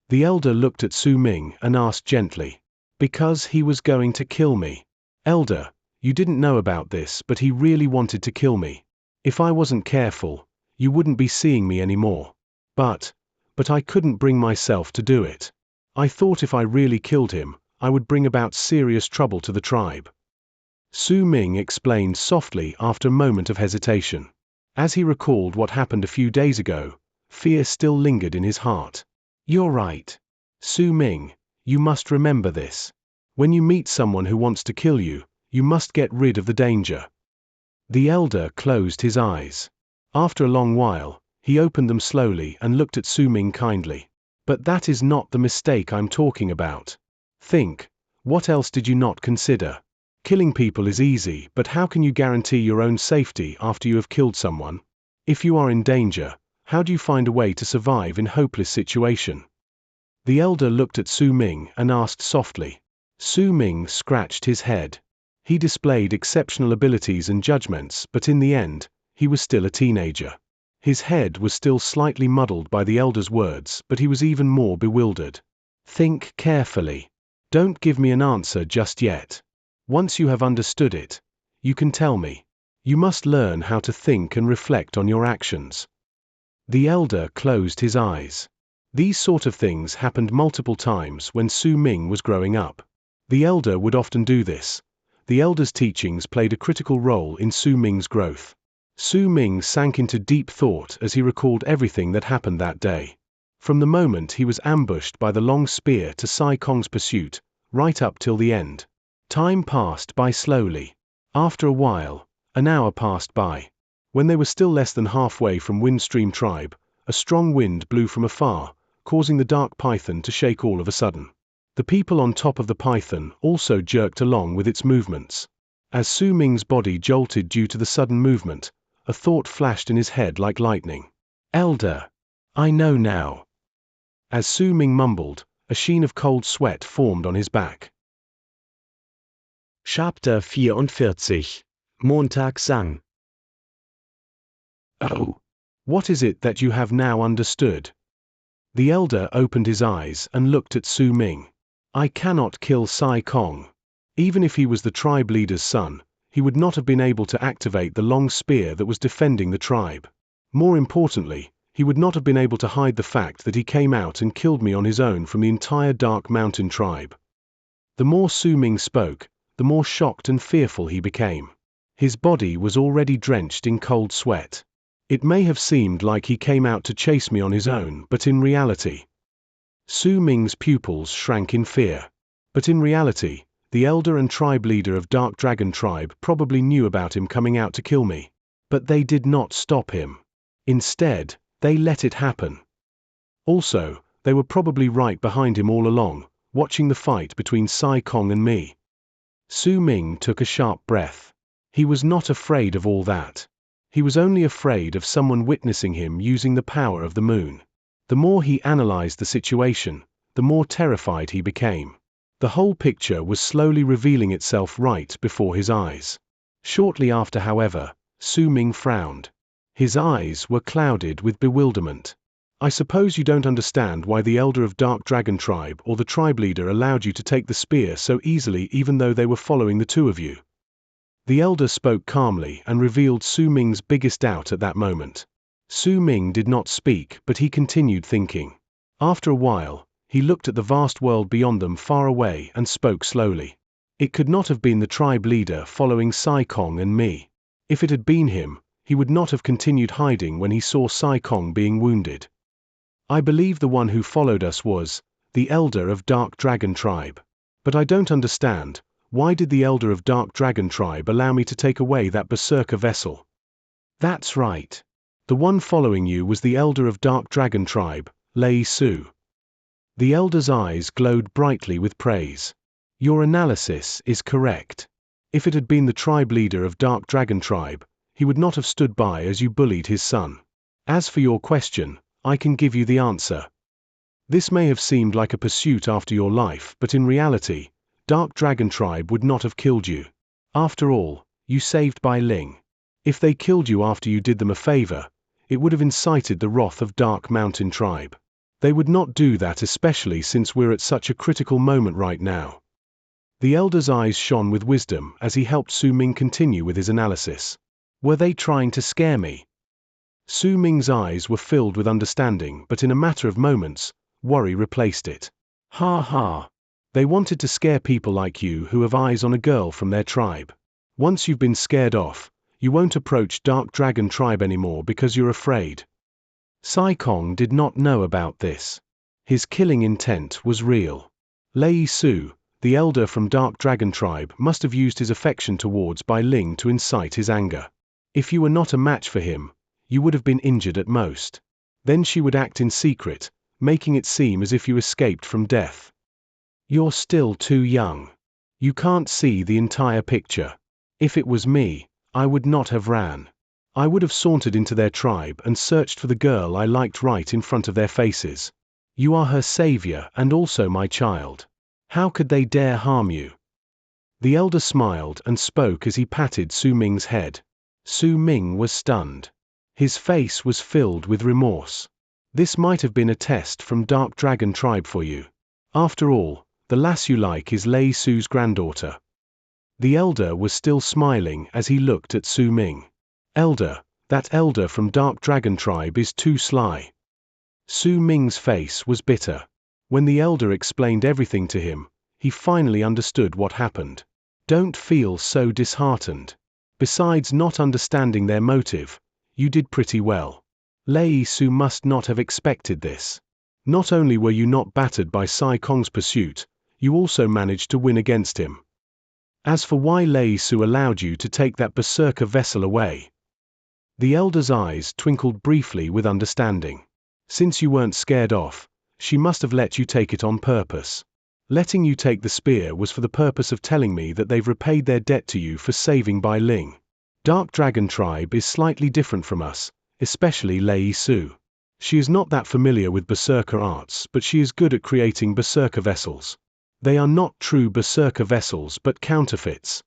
The elder looked at Su Ming and asked gently. Because he was going to kill me. Elder, you didn't know about this, but he really wanted to kill me. If I wasn't careful, you wouldn't be seeing me anymore. But I couldn't bring myself to do it. I thought if I really killed him, I would bring about serious trouble to the tribe. Su Ming explained softly after a moment of hesitation. As he recalled what happened a few days ago, fear still lingered in his heart. You're right. Su Ming, you must remember this. When you meet someone who wants to kill you, you must get rid of the danger. The elder closed his eyes. After a long while, he opened them slowly and looked at Su Ming kindly. But that is not the mistake I'm talking about. Think, what else did you not consider? Killing people is easy, but how can you guarantee your own safety after you have killed someone? If you are in danger, how do you find a way to survive in a hopeless situation? The elder looked at Su Ming and asked softly. Su Ming scratched his head. He displayed exceptional abilities and judgments, but in the end, he was still a teenager. His head was still slightly muddled by the elder's words, but he was even more bewildered. Think carefully. Don't give me an answer just yet. Once you have understood it, you can tell me. You must learn how to think and reflect on your actions. The elder closed his eyes. These sort of things happened multiple times when Su Ming was growing up. The elder would often do this. The elder's teachings played a critical role in Su Ming's growth. Su Ming sank into deep thought as he recalled everything that happened that day. From the moment he was ambushed by the long spear to Sai Kong's pursuit, right up till the end. Time passed by slowly. After a while, an hour passed by. When they were still less than halfway from Windstream Tribe, a strong wind blew from afar, causing the dark python to shake all of a sudden. The people on top of the python also jerked along with its movements. As Su Ming's body jolted due to the sudden movement, a thought flashed in his head like lightning. Elder, I know now. As Su Ming mumbled, a sheen of cold sweat formed on his back. Chapter 44. Montag sang. Oh, what is it that you have now understood? The elder opened his eyes and looked at Su Ming. I cannot kill Sai Kong. Even if he was the tribe leader's son, he would not have been able to activate the long spear that was defending the tribe. More importantly, he would not have been able to hide the fact that he came out and killed me on his own from the entire Dark Mountain tribe. The more Su Ming spoke, the more shocked and fearful he became. His body was already drenched in cold sweat. It may have seemed like he came out to chase me on his own, but in reality, Su Ming's pupils shrank in fear. But in reality, the elder and tribe leader of Dark Dragon Tribe probably knew about him coming out to kill me. But they did not stop him. Instead, they let it happen. Also, they were probably right behind him all along, watching the fight between Sai Kong and me. Su Ming took a sharp breath. He was not afraid of all that. He was only afraid of someone witnessing him using the power of the moon. The more he analyzed the situation, the more terrified he became. The whole picture was slowly revealing itself right before his eyes. Shortly after, however, Su Ming frowned. His eyes were clouded with bewilderment. I suppose you don't understand why the elder of Dark Dragon Tribe or the tribe leader allowed you to take the spear so easily even though they were following the two of you. The elder spoke calmly and revealed Su Ming's biggest doubt at that moment. Su Ming did not speak, but he continued thinking. After a while, he looked at the vast world beyond them far away and spoke slowly. It could not have been the tribe leader following Sai Kong and me. If it had been him, he would not have continued hiding when he saw Sai Kong being wounded. I believe the one who followed us was the elder of Dark Dragon Tribe. But I don't understand, why did the elder of Dark Dragon Tribe allow me to take away that berserker vessel? That's right. The one following you was the elder of Dark Dragon Tribe, Su. The elder's eyes glowed brightly with praise. Your analysis is correct. If it had been the tribe leader of Dark Dragon Tribe, he would not have stood by as you bullied his son. As for your question, I can give you the answer. This may have seemed like a pursuit after your life, but in reality, Dark Dragon Tribe would not have killed you. After all, you saved Bai Ling. If they killed you after you did them a favor, it would have incited the wrath of Dark Mountain Tribe. They would not do that, especially since we're at such a critical moment right now. The elder's eyes shone with wisdom as he helped Su Ming continue with his analysis. Were they trying to scare me? Su Ming's eyes were filled with understanding, but in a matter of moments, worry replaced it. Ha ha. They wanted to scare people like you who have eyes on a girl from their tribe. Once you've been scared off, you won't approach Dark Dragon Tribe anymore because you're afraid. Sai Kong did not know about this. His killing intent was real. Su, the elder from Dark Dragon Tribe, must have used his affection towards Bai Ling to incite his anger. If you were not a match for him, you would have been injured at most. Then she would act in secret, making it seem as if you escaped from death. You're still too young. You can't see the entire picture. If it was me, I would not have ran. I would have sauntered into their tribe and searched for the girl I liked right in front of their faces. You are her savior and also my child. How could they dare harm you? The elder smiled and spoke as he patted Su Ming's head. Su Ming was stunned. His face was filled with remorse. This might have been a test from Dark Dragon Tribe for you. After all, the lass you like is Su's granddaughter. The elder was still smiling as he looked at Su Ming. Elder, that elder from Dark Dragon Tribe is too sly. Su Ming's face was bitter. When the elder explained everything to him, he finally understood what happened. Don't feel so disheartened. Besides not understanding their motive, you did pretty well. Su must not have expected this. Not only were you not battered by Sai Kong's pursuit, you also managed to win against him. As for why Su allowed you to take that berserker vessel away, the elder's eyes twinkled briefly with understanding. Since you weren't scared off, she must have let you take it on purpose. Letting you take the spear was for the purpose of telling me that they've repaid their debt to you for saving Bai Ling. Dark Dragon Tribe is slightly different from us, especially Su. She is not that familiar with berserker arts, but she is good at creating berserker vessels. They are not true berserker vessels but counterfeits.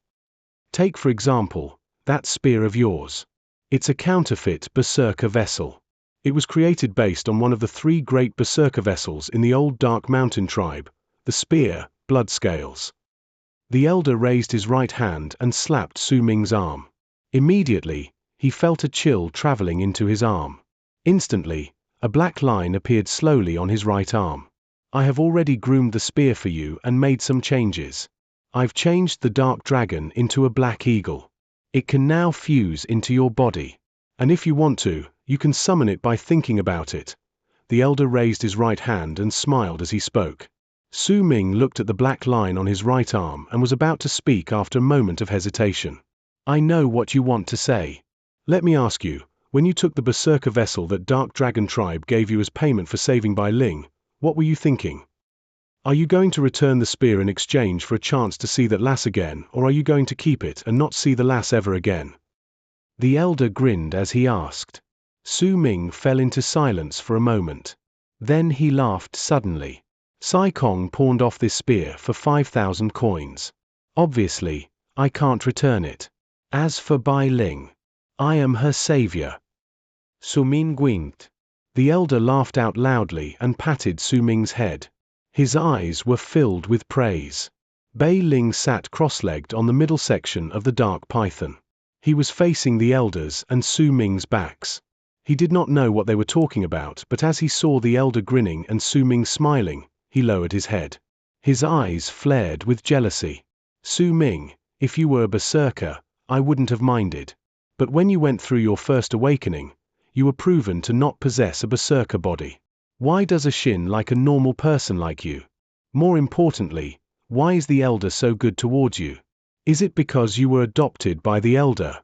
Take for example, that spear of yours. It's a counterfeit berserker vessel. It was created based on one of the 3 great berserker vessels in the old Dark Mountain Tribe, the spear, blood scales. The elder raised his right hand and slapped Su Ming's arm. Immediately, he felt a chill traveling into his arm. Instantly, a black line appeared slowly on his right arm. I have already groomed the spear for you and made some changes. I've changed the dark dragon into a black eagle. It can now fuse into your body. And if you want to, you can summon it by thinking about it. The elder raised his right hand and smiled as he spoke. Su Ming looked at the black line on his right arm and was about to speak after a moment of hesitation. I know what you want to say. Let me ask you, when you took the berserker vessel that Dark Dragon Tribe gave you as payment for saving Bai Ling, what were you thinking? Are you going to return the spear in exchange for a chance to see that lass again, or are you going to keep it and not see the lass ever again? The elder grinned as he asked. Su Ming fell into silence for a moment. Then he laughed suddenly. Sai Kong pawned off this spear for 5,000 coins. Obviously, I can't return it. As for Bai Ling, I am her savior. Su Ming winked. The elder laughed out loudly and patted Su Ming's head. His eyes were filled with praise. Bai Ling sat cross-legged on the middle section of the dark python. He was facing the elders and Su Ming's backs. He did not know what they were talking about, but as he saw the elder grinning and Su Ming smiling, he lowered his head. His eyes flared with jealousy. Su Ming, if you were a berserker, I wouldn't have minded. But when you went through your first awakening, you were proven to not possess a berserker body. Why does a Xin like a normal person like you? More importantly, why is the elder so good towards you? Is it because you were adopted by the elder?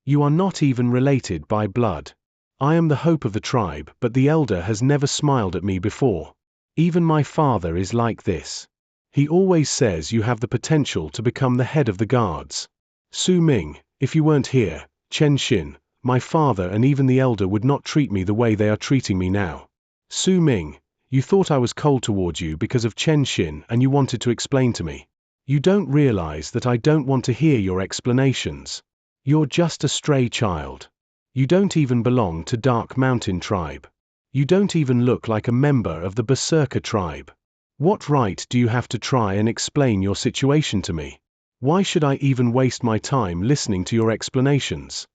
You are not even related by blood. I am the hope of the tribe, but the elder has never smiled at me before. Even my father is like this. He always says you have the potential to become the head of the guards. Su Ming, if you weren't here, Chen Xin, my father and even the elder would not treat me the way they are treating me now. Su Ming, you thought I was cold towards you because of Chen Xin and you wanted to explain to me. You don't realize that I don't want to hear your explanations. You're just a stray child. You don't even belong to Dark Mountain tribe. You don't even look like a member of the Berserker tribe. What right do you have to try and explain your situation to me? Why should I even waste my time listening to your explanations?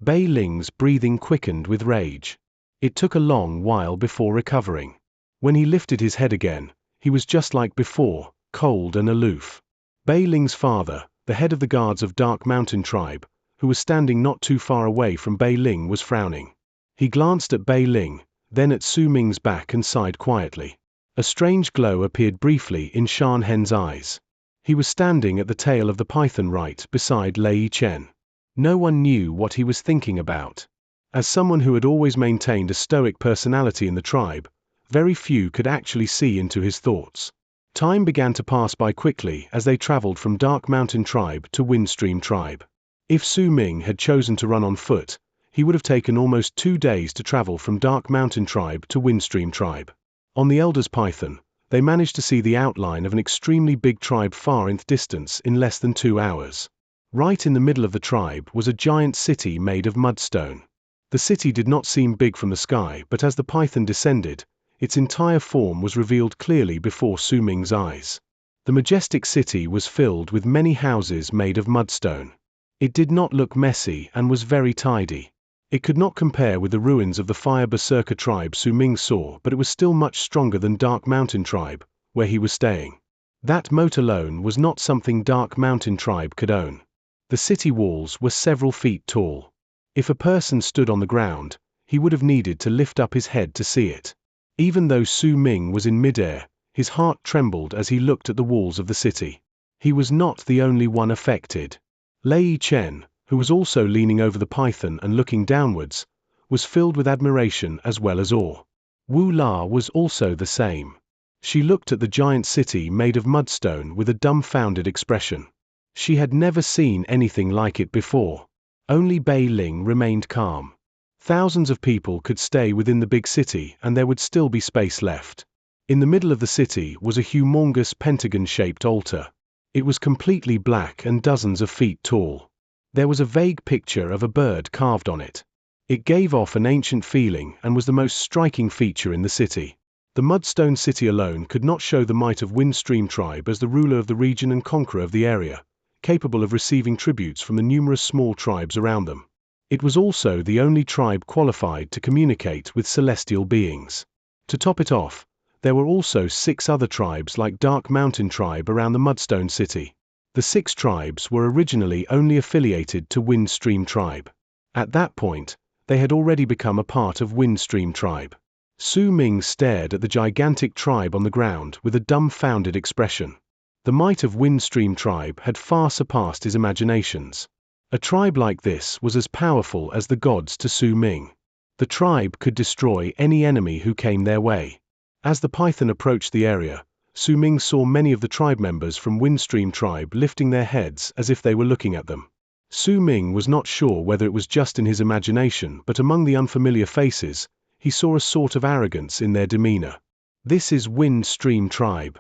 Bei Ling's breathing quickened with rage. It took a long while before recovering. When he lifted his head again, he was just like before, cold and aloof. Bei Ling's father, the head of the guards of Dark Mountain tribe, who was standing not too far away from Bei Ling, was frowning. He glanced at Bei Ling, then at Su Ming's back and sighed quietly. A strange glow appeared briefly in Shan Hen's eyes. He was standing at the tail of the python right beside Lei Chen. No one knew what he was thinking about. As someone who had always maintained a stoic personality in the tribe, very few could actually see into his thoughts. Time began to pass by quickly as they traveled from Dark Mountain tribe to Windstream tribe. If Su Ming had chosen to run on foot, he would have taken almost 2 days to travel from Dark Mountain tribe to Windstream tribe. On the elder's python, they managed to see the outline of an extremely big tribe far in the distance in less than 2 hours. Right in the middle of the tribe was a giant city made of mudstone. The city did not seem big from the sky, but as the python descended, its entire form was revealed clearly before Su Ming's eyes. The majestic city was filled with many houses made of mudstone. It did not look messy and was very tidy. It could not compare with the ruins of the Fire Berserker tribe Su Ming saw, but it was still much stronger than Dark Mountain tribe, where he was staying. That moat alone was not something Dark Mountain tribe could own. The city walls were several feet tall. If a person stood on the ground, he would have needed to lift up his head to see it. Even though Su Ming was in midair, his heart trembled as he looked at the walls of the city. He was not the only one affected. Lei Chen, who was also leaning over the python and looking downwards, was filled with admiration as well as awe. Wu La was also the same. She looked at the giant city made of mudstone with a dumbfounded expression. She had never seen anything like it before. Only Bei Ling remained calm. Thousands of people could stay within the big city and there would still be space left. In the middle of the city was a humongous pentagon-shaped altar. It was completely black and dozens of feet tall. There was a vague picture of a bird carved on it. It gave off an ancient feeling and was the most striking feature in the city. The Mudstone City alone could not show the might of Windstream tribe as the ruler of the region and conqueror of the area, capable of receiving tributes from the numerous small tribes around them. It was also the only tribe qualified to communicate with celestial beings. To top it off, there were also 6 other tribes like Dark Mountain tribe around the Mudstone City. The 6 tribes were originally only affiliated to Windstream tribe. At that point, they had already become a part of Windstream tribe. Su Ming stared at the gigantic tribe on the ground with a dumbfounded expression. The might of Windstream tribe had far surpassed his imaginations. A tribe like this was as powerful as the gods to Su Ming. The tribe could destroy any enemy who came their way. As the python approached the area, Su Ming saw many of the tribe members from Windstream tribe lifting their heads as if they were looking at them. Su Ming was not sure whether it was just in his imagination, but among the unfamiliar faces, he saw a sort of arrogance in their demeanor. This is Windstream tribe.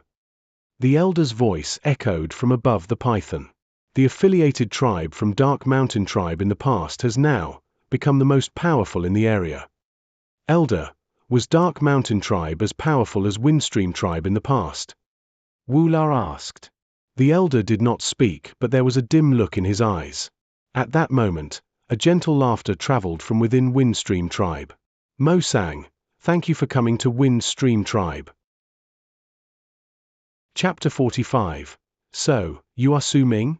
The elder's voice echoed from above the python. The affiliated tribe from Dark Mountain tribe in the past has now become the most powerful in the area. Elder, was Dark Mountain tribe as powerful as Windstream tribe in the past? Wu La asked. The elder did not speak, but there was a dim look in his eyes. At that moment, a gentle laughter traveled from within Windstream tribe. Mo sang, "Thank you for coming to Windstream tribe." Chapter 45. So, you are Su Ming?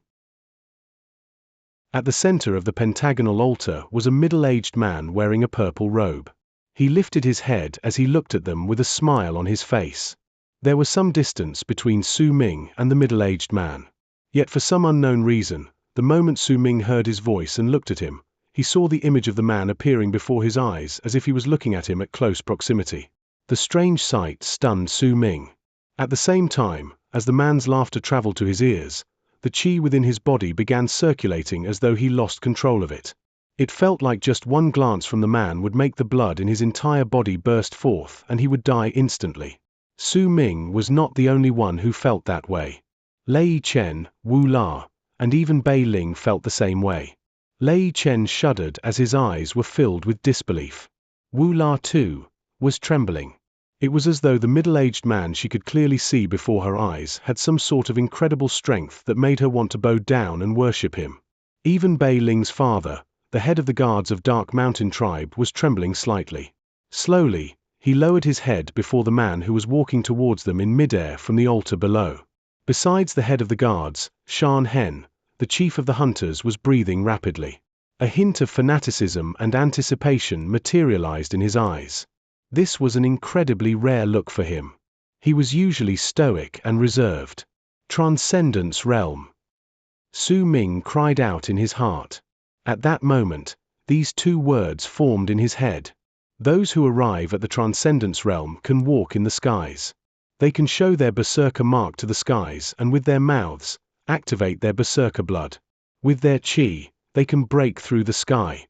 At the center of the pentagonal altar was a middle-aged man wearing a purple robe. He lifted his head as he looked at them with a smile on his face. There was some distance between Su Ming and the middle-aged man. Yet for some unknown reason, the moment Su Ming heard his voice and looked at him, he saw the image of the man appearing before his eyes as if he was looking at him at close proximity. The strange sight stunned Su Ming. At the same time, as the man's laughter traveled to his ears, the qi within his body began circulating as though he lost control of it. It felt like just one glance from the man would make the blood in his entire body burst forth and he would die instantly. Su Ming was not the only one who felt that way. Lei Chen, Wu La, and even Bei Ling felt the same way. Lei Chen shuddered as his eyes were filled with disbelief. Wu La, too, was trembling. It was as though the middle-aged man she could clearly see before her eyes had some sort of incredible strength that made her want to bow down and worship him. Even Bei Ling's father, the head of the guards of Dark Mountain tribe, was trembling slightly. Slowly, he lowered his head before the man who was walking towards them in midair from the altar below. Besides the head of the guards, Shan Hen, the chief of the hunters, was breathing rapidly. A hint of fanaticism and anticipation materialized in his eyes. This was an incredibly rare look for him. He was usually stoic and reserved. Transcendence realm. Su Ming cried out in his heart. At that moment, these two words formed in his head. Those who arrive at the transcendence realm can walk in the skies. They can show their berserker mark to the skies and with their mouths, activate their berserker blood. With their qi, they can break through the sky.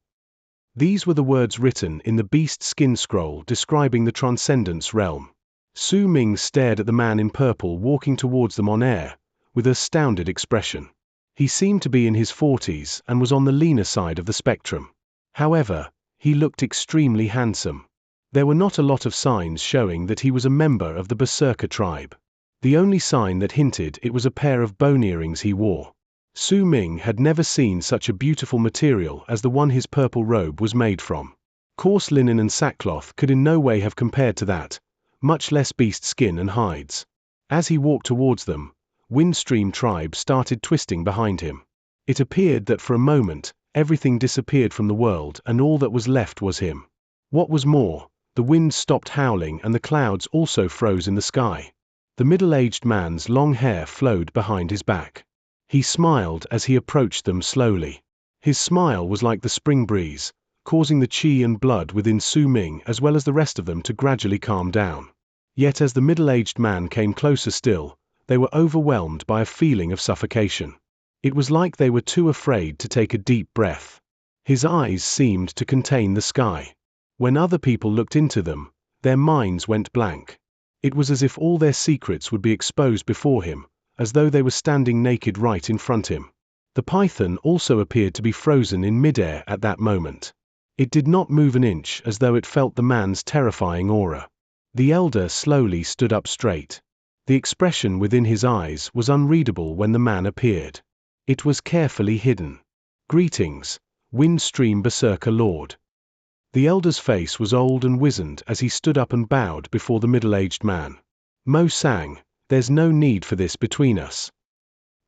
These were the words written in the beast skin scroll describing the transcendence realm. Su Ming stared at the man in purple walking towards them on air, with an astounded expression. He seemed to be in his 40s and was on the leaner side of the spectrum. However, he looked extremely handsome. There were not a lot of signs showing that he was a member of the berserker tribe. The only sign that hinted it was a pair of bone earrings he wore. Su Ming had never seen such a beautiful material as the one his purple robe was made from. Coarse linen and sackcloth could in no way have compared to that, much less beast skin and hides. As he walked towards them, Windstream tribe started twisting behind him. It appeared that for a moment, everything disappeared from the world and all that was left was him. What was more, the wind stopped howling and the clouds also froze in the sky. The middle-aged man's long hair flowed behind his back. He smiled as he approached them slowly. His smile was like the spring breeze, causing the qi and blood within Su Ming as well as the rest of them to gradually calm down. Yet as the middle-aged man came closer still, they were overwhelmed by a feeling of suffocation. It was like they were too afraid to take a deep breath. His eyes seemed to contain the sky. When other people looked into them, their minds went blank. It was as if all their secrets would be exposed before him, as though they were standing naked right in front of him. The python also appeared to be frozen in midair at that moment. It did not move an inch as though it felt the man's terrifying aura. The elder slowly stood up straight. The expression within his eyes was unreadable when the man appeared. It was carefully hidden. Greetings, Windstream Berserker Lord. The elder's face was old and wizened as he stood up and bowed before the middle-aged man. Mo sang, "There's no need for this between us."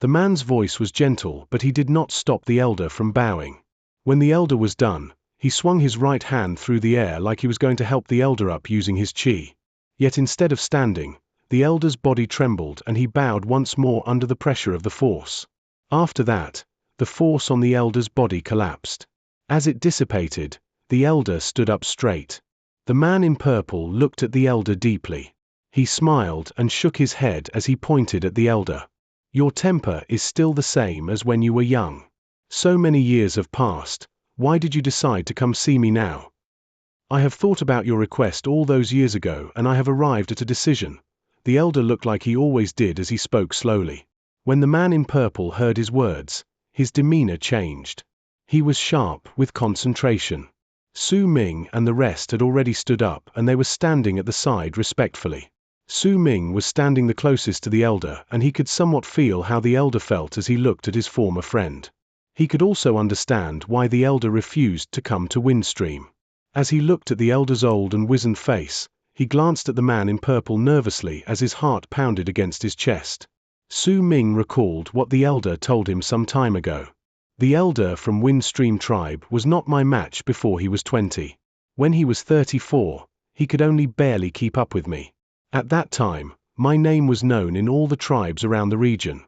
The man's voice was gentle, but he did not stop the elder from bowing. When the elder was done, he swung his right hand through the air like he was going to help the elder up using his qi. Yet instead of standing, the elder's body trembled and he bowed once more under the pressure of the force. After that, the force on the elder's body collapsed. As it dissipated, the elder stood up straight. The man in purple looked at the elder deeply. He smiled and shook his head as he pointed at the elder. Your temper is still the same as when you were young. So many years have passed, why did you decide to come see me now? I have thought about your request all those years ago and I have arrived at a decision. The elder looked like he always did as he spoke slowly. When the man in purple heard his words, his demeanor changed. He was sharp with concentration. Su Ming and the rest had already stood up and they were standing at the side respectfully. Su Ming was standing the closest to the elder and he could somewhat feel how the elder felt as he looked at his former friend. He could also understand why the elder refused to come to Windstream. As he looked at the elder's old and wizened face, he glanced at the man in purple nervously as his heart pounded against his chest. Su Ming recalled what the elder told him some time ago. The elder from Windstream tribe was not my match before he was 20. When he was 34, he could only barely keep up with me. At that time, my name was known in all the tribes around the region.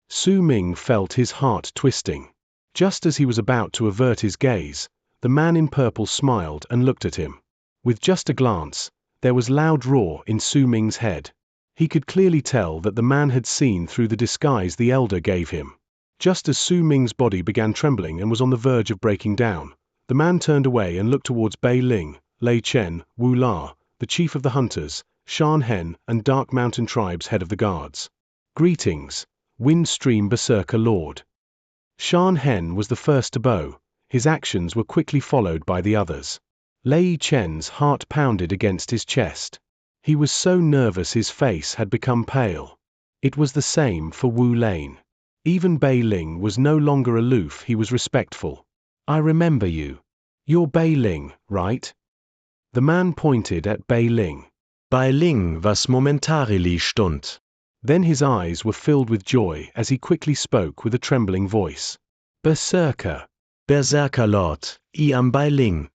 Su Ming felt his heart twisting. Just as he was about to avert his gaze, the man in purple smiled and looked at him. With just a glance, there was loud roar in Su Ming's head. He could clearly tell that the man had seen through the disguise the elder gave him. Just as Su Ming's body began trembling and was on the verge of breaking down, the man turned away and looked towards Bei Ling, Lei Chen, Wu La, the chief of the hunters, Shan Hen, and Dark Mountain Tribe's head of the guards. Greetings, Windstream Berserker Lord. Shan Hen was the first to bow. His actions were quickly followed by the others. Lei Chen's heart pounded against his chest. He was so nervous his face had become pale. It was the same for Wu Lane. Even Bei Ling was no longer aloof, he was respectful. I remember you. You're Bei Ling, right? The man pointed at Bei Ling. Bei Ling, was momentarily stund. Then his eyes were filled with joy as he quickly spoke with a trembling voice. Berserker. Berserker Lord, I am Bei Ling.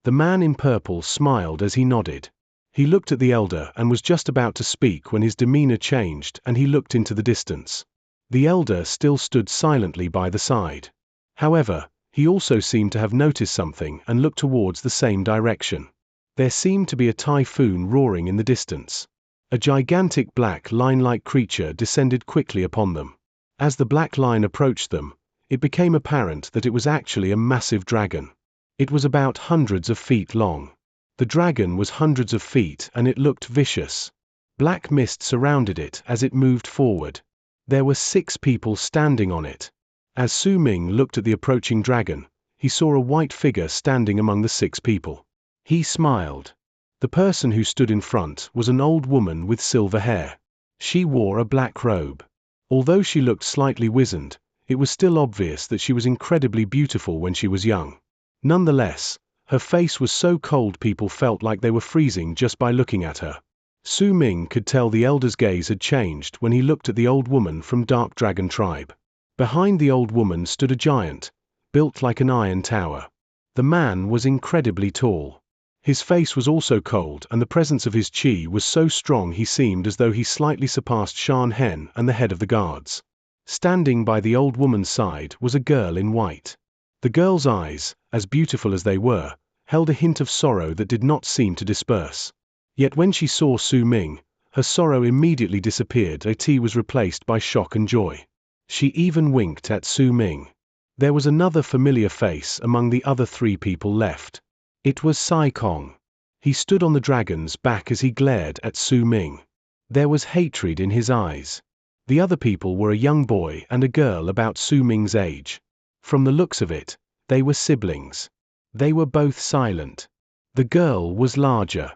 The man in purple smiled as he nodded. He looked at the elder and was just about to speak when his demeanor changed and he looked into the distance. The elder still stood silently by the side. However, he also seemed to have noticed something and looked towards the same direction. There seemed to be a typhoon roaring in the distance. A gigantic black line-like creature descended quickly upon them. As the black line approached them, it became apparent that it was actually a massive dragon. It was about hundreds of feet long. The dragon was hundreds of feet and it looked vicious. Black mist surrounded it as it moved forward. There were 6 people standing on it. As Su Ming looked at the approaching dragon, he saw a white figure standing among the 6 people. He smiled. The person who stood in front was an old woman with silver hair. She wore a black robe. Although she looked slightly wizened, it was still obvious that she was incredibly beautiful when she was young. Nonetheless, her face was so cold people felt like they were freezing just by looking at her. Su Ming could tell the elder's gaze had changed when he looked at the old woman from Dark Dragon Tribe. Behind the old woman stood a giant, built like an iron tower. The man was incredibly tall. His face was also cold and the presence of his qi was so strong he seemed as though he slightly surpassed Shan Hen and the head of the guards. Standing by the old woman's side was a girl in white. The girl's eyes, as beautiful as they were, held a hint of sorrow that did not seem to disperse. Yet when she saw Su Ming, her sorrow immediately disappeared. It was replaced by shock and joy. She even winked at Su Ming. There was another familiar face among the other 3 people left. It was Sai Kong. He stood on the dragon's back as he glared at Su Ming. There was hatred in his eyes. The other people were a young boy and a girl about Su Ming's age. From the looks of it, they were siblings. They were both silent. The girl was larger.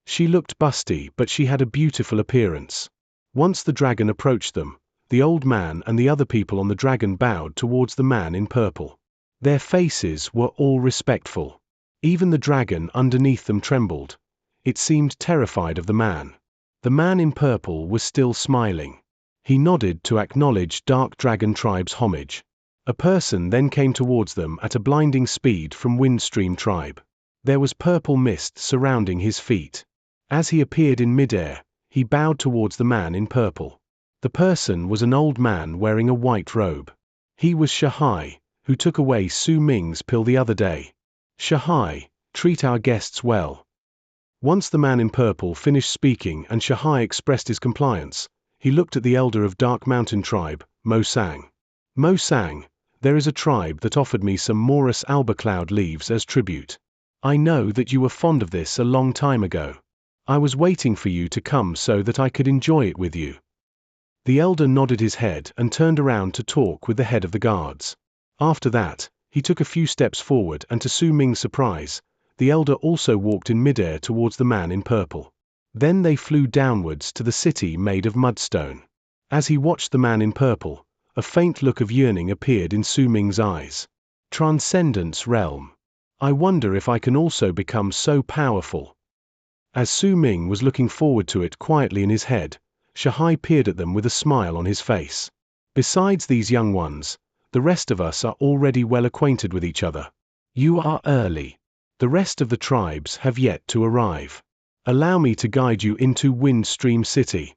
She looked busty, but she had a beautiful appearance. Once the dragon approached them, the old man and the other people on the dragon bowed towards the man in purple. Their faces were all respectful. Even the dragon underneath them trembled. It seemed terrified of the man. The man in purple was still smiling. He nodded to acknowledge Dark Dragon Tribe's homage. A person then came towards them at a blinding speed from Windstream Tribe. There was purple mist surrounding his feet. As he appeared in midair, he bowed towards the man in purple. The person was an old man wearing a white robe. He was Shahai, who took away Su Ming's pill the other day. Shahai, treat our guests well. Once the man in purple finished speaking and Shahai expressed his compliance, he looked at the elder of Dark Mountain Tribe, Mo Sang. Mo Sang, there is a tribe that offered me some Morus albacloud leaves as tribute. I know that you were fond of this a long time ago. I was waiting for you to come so that I could enjoy it with you. The elder nodded his head and turned around to talk with the head of the guards. After that, he took a few steps forward and to Su Ming's surprise, the elder also walked in midair towards the man in purple. Then they flew downwards to the city made of mudstone. As he watched the man in purple, a faint look of yearning appeared in Su Ming's eyes. Transcendence realm. I wonder if I can also become so powerful. As Su Ming was looking forward to it quietly in his head, Shahai peered at them with a smile on his face. Besides these young ones, the rest of us are already well acquainted with each other. You are early. The rest of the tribes have yet to arrive. Allow me to guide you into Windstream City.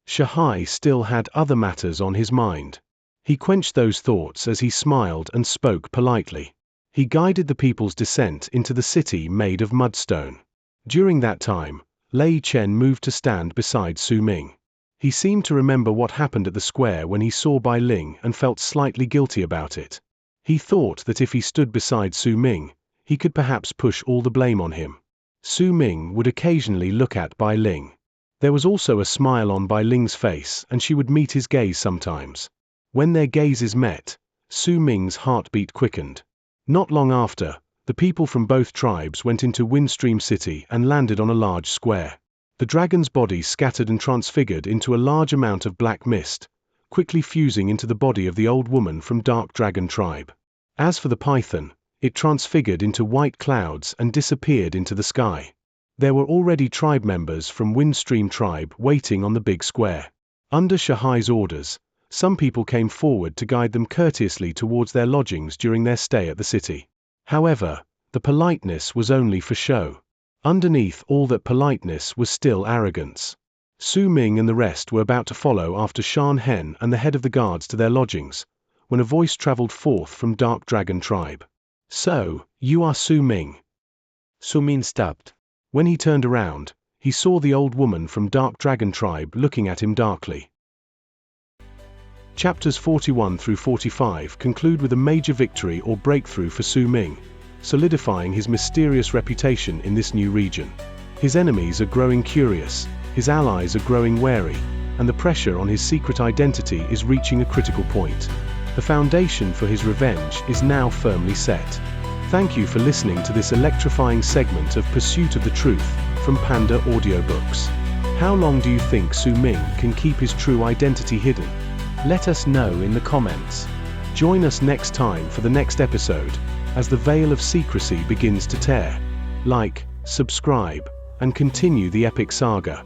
Shahai still had other matters on his mind. He quenched those thoughts as he smiled and spoke politely. He guided the people's descent into the city made of mudstone. During that time, Lei Chen moved to stand beside Su Ming. He seemed to remember what happened at the square when he saw Bai Ling and felt slightly guilty about it. He thought that if he stood beside Su Ming, he could perhaps push all the blame on him. Su Ming would occasionally look at Bai Ling. There was also a smile on Bai Ling's face, and she would meet his gaze sometimes. When their gazes met, Su Ming's heartbeat quickened. Not long after, the people from both tribes went into Windstream City and landed on a large square. The dragon's body scattered and transfigured into a large amount of black mist, quickly fusing into the body of the old woman from Dark Dragon tribe. As for the python, it transfigured into white clouds and disappeared into the sky. There were already tribe members from Windstream tribe waiting on the big square. Under Shahai's orders, some people came forward to guide them courteously towards their lodgings during their stay at the city. However, the politeness was only for show. Underneath all that politeness was still arrogance. Su Ming and the rest were about to follow after Shan Hen and the head of the guards to their lodgings, when a voice traveled forth from Dark Dragon tribe. "So, you are Su Ming?" Su Ming stopped. When he turned around, he saw the old woman from Dark Dragon tribe looking at him darkly. Chapters 41 through 45 conclude with a major victory or breakthrough for Su Ming, solidifying his mysterious reputation in this new region. His enemies are growing curious, his allies are growing wary, and the pressure on his secret identity is reaching a critical point. The foundation for his revenge is now firmly set. Thank you for listening to this electrifying segment of Pursuit of the Truth from Panda Audiobooks. How long do you think Su Ming can keep his true identity hidden? Let us know in the comments. Join us next time for the next episode, as the veil of secrecy begins to tear. Like, subscribe, and continue the epic saga.